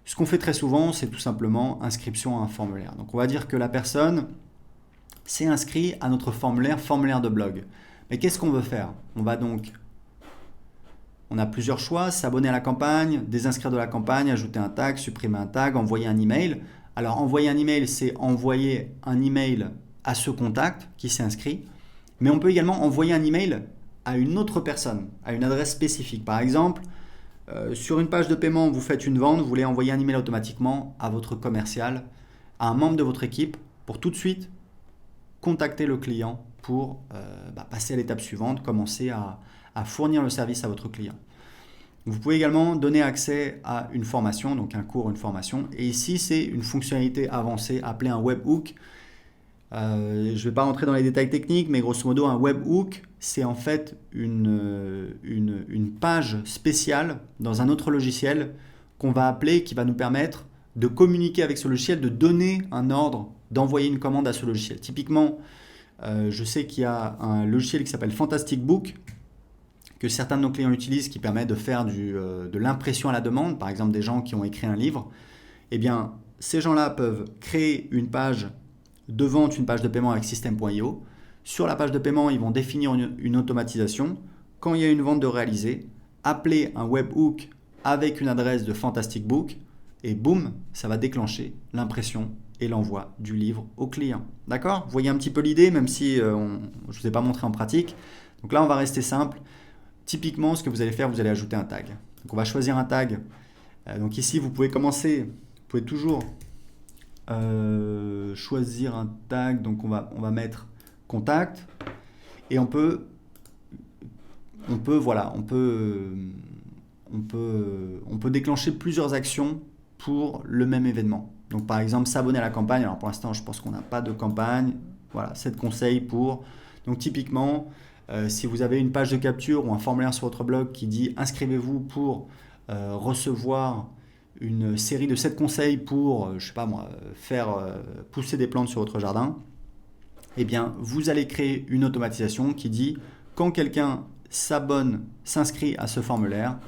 ce qu'on fait très souvent, c'est tout simplement inscription à un formulaire. Donc, on va dire que la personne s'est inscrite à notre formulaire de blog. Mais qu'est-ce qu'on veut faire? On a plusieurs choix, s'abonner à la campagne, désinscrire de la campagne, ajouter un tag, supprimer un tag, envoyer un email. Alors, envoyer un email, c'est envoyer un email à ce contact qui s'est inscrit. Mais on peut également envoyer un email à une autre personne, à une adresse spécifique. Par exemple, sur une page de paiement, vous faites une vente, vous voulez envoyer un email automatiquement à votre commercial, à un membre de votre équipe, pour tout de suite contacter le client pour passer à l'étape suivante, commencer à fournir le service à votre client. Vous pouvez également donner accès à une formation, donc un cours, une formation. Et ici, c'est une fonctionnalité avancée appelée un webhook. Je ne vais pas rentrer dans les détails techniques, mais grosso modo, un webhook, c'est en fait une page spéciale dans un autre logiciel qu'on va appeler, qui va nous permettre de communiquer avec ce logiciel, de donner un ordre, d'envoyer une commande à ce logiciel. Typiquement, je sais qu'il y a un logiciel qui s'appelle Fantastic Book, que certains de nos clients utilisent, qui permet de faire de l'impression à la demande, par exemple des gens qui ont écrit un livre. Eh bien, ces gens-là peuvent créer une page de vente, une page de paiement avec System.io. Sur la page de paiement, ils vont définir une automatisation. Quand il y a une vente de réaliser, appeler un webhook avec une adresse de Fantastic Book et boum, ça va déclencher l'impression et l'envoi du livre au client. D'accord? Vous voyez un petit peu l'idée, même si je ne vous ai pas montré en pratique. Donc là, on va rester simple. Typiquement, ce que vous allez faire, vous allez ajouter un tag. Donc on va choisir un tag. Donc ici, vous pouvez toujours choisir un tag. Donc on va mettre contact et on peut déclencher plusieurs actions pour le même événement. Donc par exemple, s'abonner à la campagne. Alors pour l'instant, je pense qu'on n'a pas de campagne. Voilà, 7 conseils pour. Donc typiquement, si vous avez une page de capture ou un formulaire sur votre blog qui dit inscrivez-vous pour recevoir une série de 7 conseils pour, faire pousser des plantes sur votre jardin, eh bien, vous allez créer une automatisation qui dit quand quelqu'un s'inscrit à ce formulaire,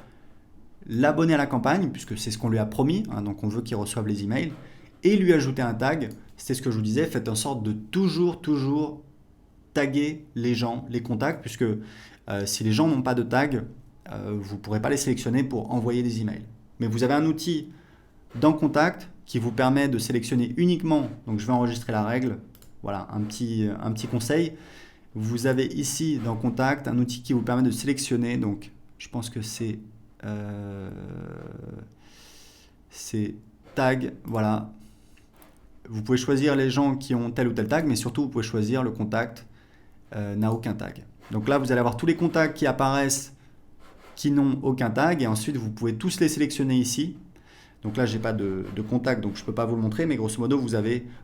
l'abonner à la campagne, puisque c'est ce qu'on lui a promis, donc on veut qu'il reçoive les emails, et lui ajouter un tag. C'était ce que je vous disais, faites en sorte de toujours taguer les gens, les contacts, puisque si les gens n'ont pas de tag, vous ne pourrez pas les sélectionner pour envoyer des emails. Mais vous avez un outil dans Contact qui vous permet de sélectionner uniquement, donc je vais enregistrer la règle, voilà un petit conseil. Vous avez ici dans Contact un outil qui vous permet de sélectionner, donc je pense que c'est tag, voilà. Vous pouvez choisir les gens qui ont tel ou tel tag, mais surtout vous pouvez choisir le contact n'a aucun tag. Donc là, vous allez avoir tous les contacts qui apparaissent qui n'ont aucun tag, et ensuite vous pouvez tous les sélectionner ici. Donc là, j'ai pas de contact, donc je peux pas vous le montrer, mais grosso modo, vous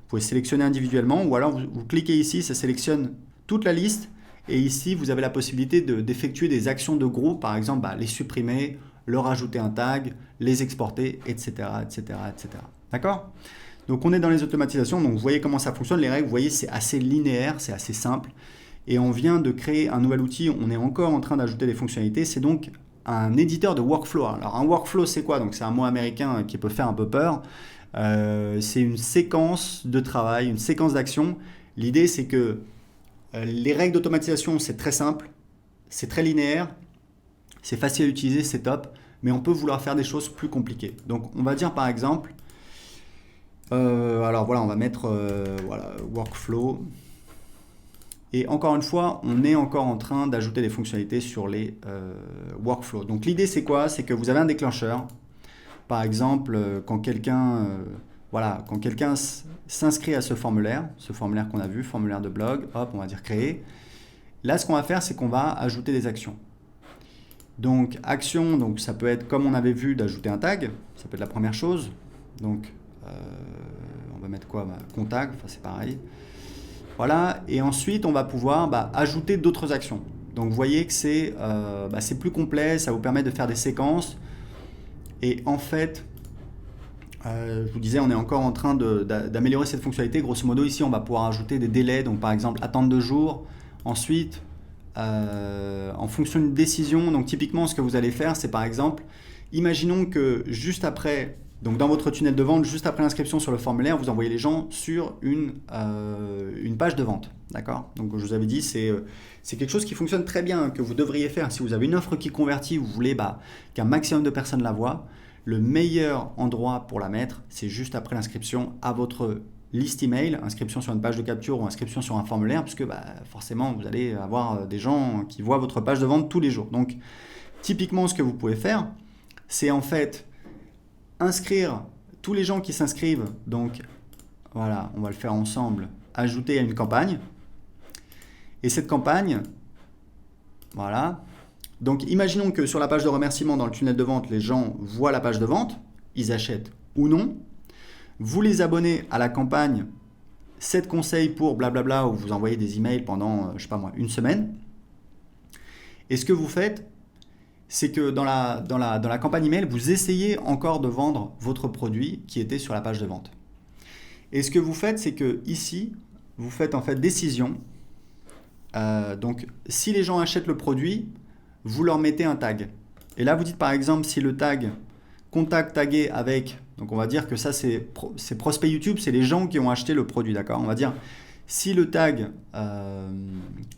pouvez sélectionner individuellement, ou alors vous cliquez ici, ça sélectionne toute la liste, et ici, vous avez la possibilité d'effectuer des actions de groupe, par exemple, les supprimer, leur ajouter un tag, les exporter, etc. etc., etc. D'accord? Donc on est dans les automatisations, donc vous voyez comment ça fonctionne, les règles, vous voyez c'est assez linéaire, c'est assez simple. Et on vient de créer un nouvel outil, on est encore en train d'ajouter des fonctionnalités, c'est donc un éditeur de workflow. Alors un workflow c'est quoi? Donc c'est un mot américain qui peut faire un peu peur. C'est une séquence de travail, une séquence d'action. L'idée c'est que les règles d'automatisation c'est très simple, c'est très linéaire, c'est facile à utiliser, c'est top, mais on peut vouloir faire des choses plus compliquées. Donc on va dire par exemple, alors voilà, on va mettre voilà, workflow. Et encore une fois, on est encore en train d'ajouter des fonctionnalités sur les workflows. Donc l'idée c'est quoi? C'est que vous avez un déclencheur. Par exemple, quand quelqu'un voilà, quand quelqu'un s'inscrit à ce formulaire qu'on a vu, formulaire de blog, hop, on va dire créer. Là, ce qu'on va faire, c'est qu'on va ajouter des actions. Donc action, donc ça peut être comme on avait vu d'ajouter un tag, ça peut être la première chose. Donc on va mettre quoi? Contact, enfin c'est pareil. Voilà, et ensuite on va pouvoir ajouter d'autres actions. Donc vous voyez que c'est plus complet, ça vous permet de faire des séquences. Et en fait, je vous disais, on est encore en train d'améliorer cette fonctionnalité. Grosso modo, ici on va pouvoir ajouter des délais, donc par exemple attendre 2 jours. Ensuite, en fonction d'une décision, donc typiquement ce que vous allez faire, c'est par exemple, imaginons que juste après, donc dans votre tunnel de vente, juste après l'inscription sur le formulaire, vous envoyez les gens sur une page de vente. D'accord? Donc je vous avais dit, c'est quelque chose qui fonctionne très bien, que vous devriez faire. Si vous avez une offre qui convertit, vous voulez qu'un maximum de personnes la voient, le meilleur endroit pour la mettre, c'est juste après l'inscription à votre liste email, inscription sur une page de capture ou inscription sur un formulaire, puisque forcément vous allez avoir des gens qui voient votre page de vente tous les jours. Donc typiquement ce que vous pouvez faire, c'est en fait inscrire tous les gens qui s'inscrivent, donc voilà, on va le faire ensemble, ajouter à une campagne. Et cette campagne, voilà, donc imaginons que sur la page de remerciement dans le tunnel de vente, les gens voient la page de vente, ils achètent ou non. Vous les abonnez à la campagne 7 conseils pour blablabla, où vous envoyez des emails pendant, je sais pas moi, une semaine. Et ce que vous faites, c'est que dans la campagne email, vous essayez encore de vendre votre produit qui était sur la page de vente. Et ce que vous faites, c'est que ici, vous faites en fait décision. Donc, si les gens achètent le produit, vous leur mettez un tag. Et là, vous dites par exemple, si le tag contact tagué avec, donc on va dire que ça c'est prospect YouTube, c'est les gens qui ont acheté le produit, d'accord? On va dire, si le tag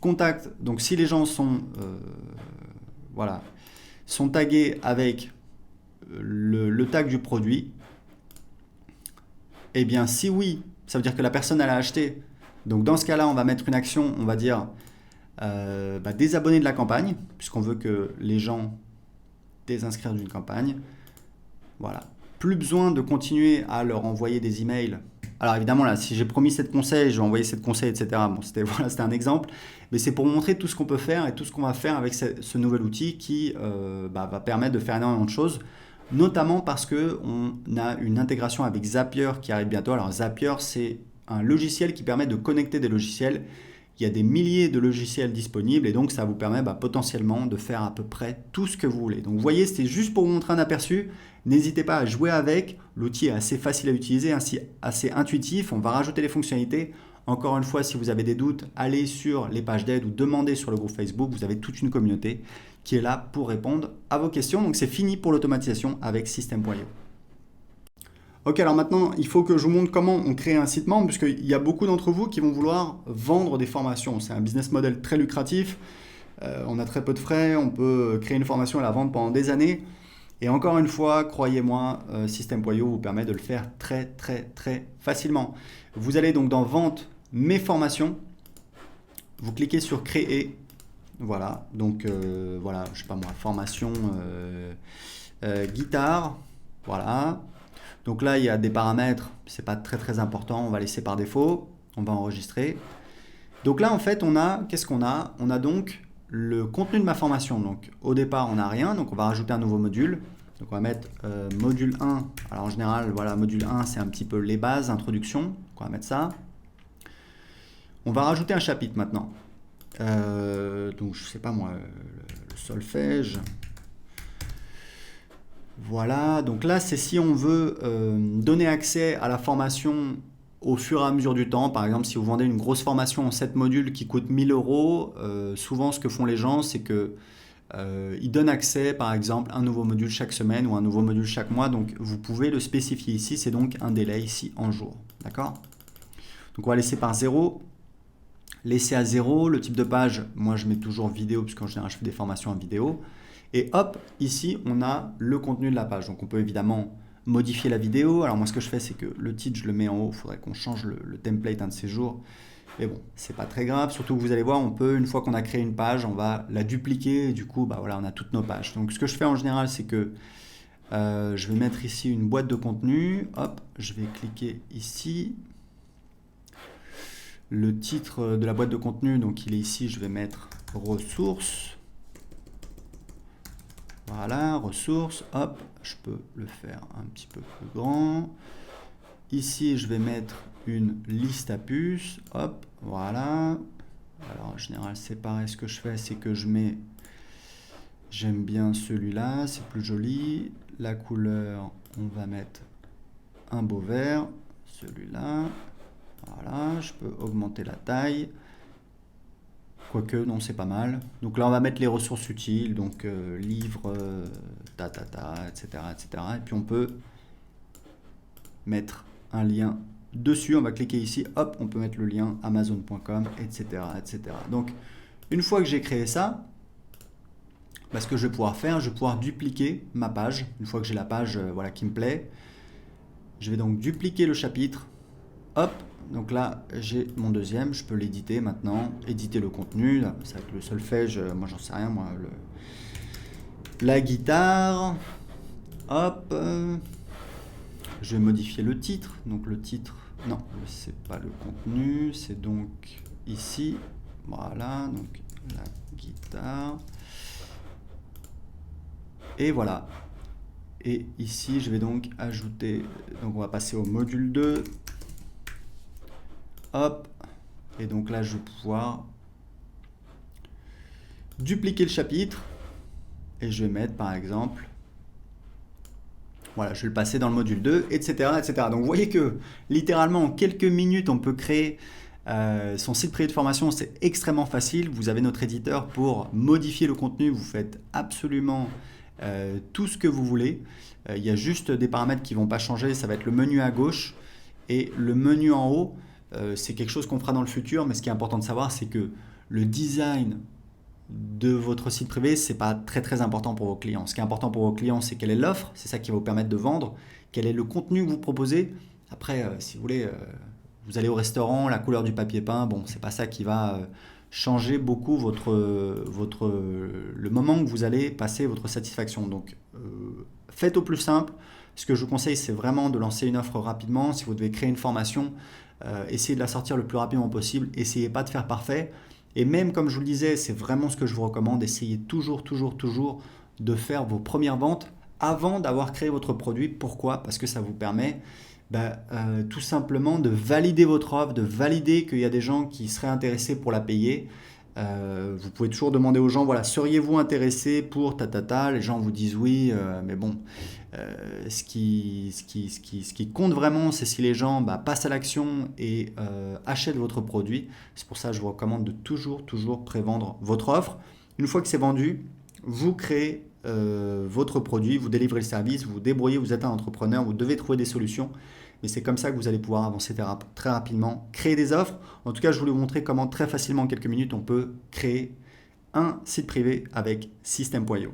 contact, donc si les gens sont, voilà, sont tagués avec le tag du produit, eh bien si oui, ça veut dire que la personne elle a acheté. Donc dans ce cas-là, on va mettre une action, on va dire désabonner de la campagne, puisqu'on veut que les gens désinscrire d'une campagne. Voilà. Plus besoin de continuer à leur envoyer des emails. Alors évidemment là, si j'ai promis 7 conseils, je vais envoyer 7 conseils, etc. Bon, c'était un exemple, mais c'est pour montrer tout ce qu'on peut faire et tout ce qu'on va faire avec ce nouvel outil qui va permettre de faire énormément de choses, notamment parce qu'on a une intégration avec Zapier qui arrive bientôt. Alors Zapier, c'est un logiciel qui permet de connecter des logiciels. Il y a des milliers de logiciels disponibles et donc ça vous permet potentiellement de faire à peu près tout ce que vous voulez. Donc vous voyez, c'était juste pour vous montrer un aperçu. N'hésitez pas à jouer avec. L'outil est assez facile à utiliser, assez intuitif. On va rajouter les fonctionnalités. Encore une fois, si vous avez des doutes, allez sur les pages d'aide ou demandez sur le groupe Facebook. Vous avez toute une communauté qui est là pour répondre à vos questions. Donc c'est fini pour l'automatisation avec System.io. Ok, alors maintenant, il faut que je vous montre comment on crée un site membre, puisqu'il y a beaucoup d'entre vous qui vont vouloir vendre des formations. C'est un business model très lucratif, on a très peu de frais, on peut créer une formation et la vendre pendant des années. Et encore une fois, croyez-moi, System.io vous permet de le faire très très très facilement. Vous allez donc dans Vente, Mes formations, vous cliquez sur Créer, voilà, donc voilà, je sais pas moi, formation guitare, voilà. Donc là, il y a des paramètres, c'est pas très très important, on va laisser par défaut, on va enregistrer. Donc là, en fait, qu'est-ce qu'on a? On a donc le contenu de ma formation. Donc au départ, on n'a rien, donc on va rajouter un nouveau module. Donc on va mettre module 1. Alors en général, voilà, module 1, c'est un petit peu les bases, introduction. Donc on va mettre ça. On va rajouter un chapitre maintenant. Donc je sais pas moi, le solfège. Voilà, donc là, c'est si on veut donner accès à la formation au fur et à mesure du temps. Par exemple, si vous vendez une grosse formation en 7 modules qui coûte 1000 euros, souvent ce que font les gens, c'est que ils donnent accès, par exemple, à un nouveau module chaque semaine ou un nouveau module chaque mois. Donc, vous pouvez le spécifier ici. C'est donc un délai ici en jours. D'accord? Donc, on va laisser par 0. Laisser à 0. Le type de page, moi, je mets toujours vidéo, puisqu'en général, je fais des formations en vidéo. Et hop, ici, on a le contenu de la page. Donc, on peut évidemment modifier la vidéo. Alors, moi, ce que je fais, c'est que le titre, je le mets en haut. Il faudrait qu'on change le template un de ces jours. Mais bon, c'est pas très grave, surtout que vous allez voir, on peut, une fois qu'on a créé une page, on va la dupliquer et du coup, bah voilà, on a toutes nos pages. Donc ce que je fais en général, c'est que je vais mettre ici une boîte de contenu, hop, je vais cliquer ici. Le titre de la boîte de contenu, donc il est ici, je vais mettre ressources. Voilà, ressources, hop, je peux le faire un petit peu plus grand. Ici, je vais mettre une liste à puces, hop, voilà. Alors en général, c'est pareil, ce que je fais, c'est que je mets, j'aime bien celui-là, c'est plus joli. La couleur, on va mettre un beau vert, celui-là. Voilà, je peux augmenter la taille. Quoique, non, c'est pas mal. Donc là, on va mettre les ressources utiles, donc livre, etc., etc. Et puis on peut mettre un lien dessus, on va cliquer ici, hop, on peut mettre le lien amazon.com, etc., etc. Donc, une fois que j'ai créé ça, bah, ce que je vais pouvoir faire, je vais pouvoir dupliquer ma page. Une fois que j'ai la page voilà, qui me plaît, je vais donc dupliquer le chapitre, hop, donc là, j'ai mon deuxième, je peux l'éditer maintenant, éditer le contenu, ça va être le solfège, moi j'en sais rien, moi, la guitare, hop, je vais modifier le titre, donc le titre, non, c'est pas le contenu, c'est donc ici, voilà, donc la guitare, et voilà, et ici je vais donc ajouter, donc on va passer au module 2, hop, et donc là je vais pouvoir dupliquer le chapitre, et je vais mettre par exemple, voilà, je vais le passer dans le module 2, etc., etc. Donc vous voyez que littéralement en quelques minutes, on peut créer son site privé de formation. C'est extrêmement facile. Vous avez notre éditeur pour modifier le contenu. Vous faites absolument tout ce que vous voulez. Il y a juste des paramètres qui ne vont pas changer. Ça va être le menu à gauche et le menu en haut. C'est quelque chose qu'on fera dans le futur, mais ce qui est important de savoir, c'est que le design de votre site privé, c'est pas très très important pour vos clients. Ce qui est important pour vos clients, c'est quelle est l'offre, c'est ça qui va vous permettre de vendre, quel est le contenu que vous proposez. Après, si vous voulez, vous allez au restaurant, la couleur du papier peint, bon, c'est pas ça qui va changer beaucoup le moment que vous allez passer votre satisfaction. Donc, faites au plus simple. Ce que je vous conseille, c'est vraiment de lancer une offre rapidement. Si vous devez créer une formation, essayez de la sortir le plus rapidement possible. Essayez pas de faire parfait. Et même comme je vous le disais, c'est vraiment ce que je vous recommande, essayez toujours de faire vos premières ventes avant d'avoir créé votre produit. Pourquoi? Parce que ça vous permet tout simplement de valider votre offre, de valider qu'il y a des gens qui seraient intéressés pour la payer. Vous pouvez toujours demander aux gens, voilà, seriez-vous intéressé pour ta. Les gens vous disent oui, mais bon, ce qui compte vraiment, c'est si les gens passent à l'action et achètent votre produit. C'est pour ça que je vous recommande de toujours prévendre votre offre. Une fois que c'est vendu, vous créez votre produit, vous délivrez le service, vous vous débrouillez, vous êtes un entrepreneur, vous devez trouver des solutions. Mais c'est comme ça que vous allez pouvoir avancer très rapidement, créer des offres. En tout cas, je voulais vous montrer comment très facilement, en quelques minutes, on peut créer un site privé avec System.io.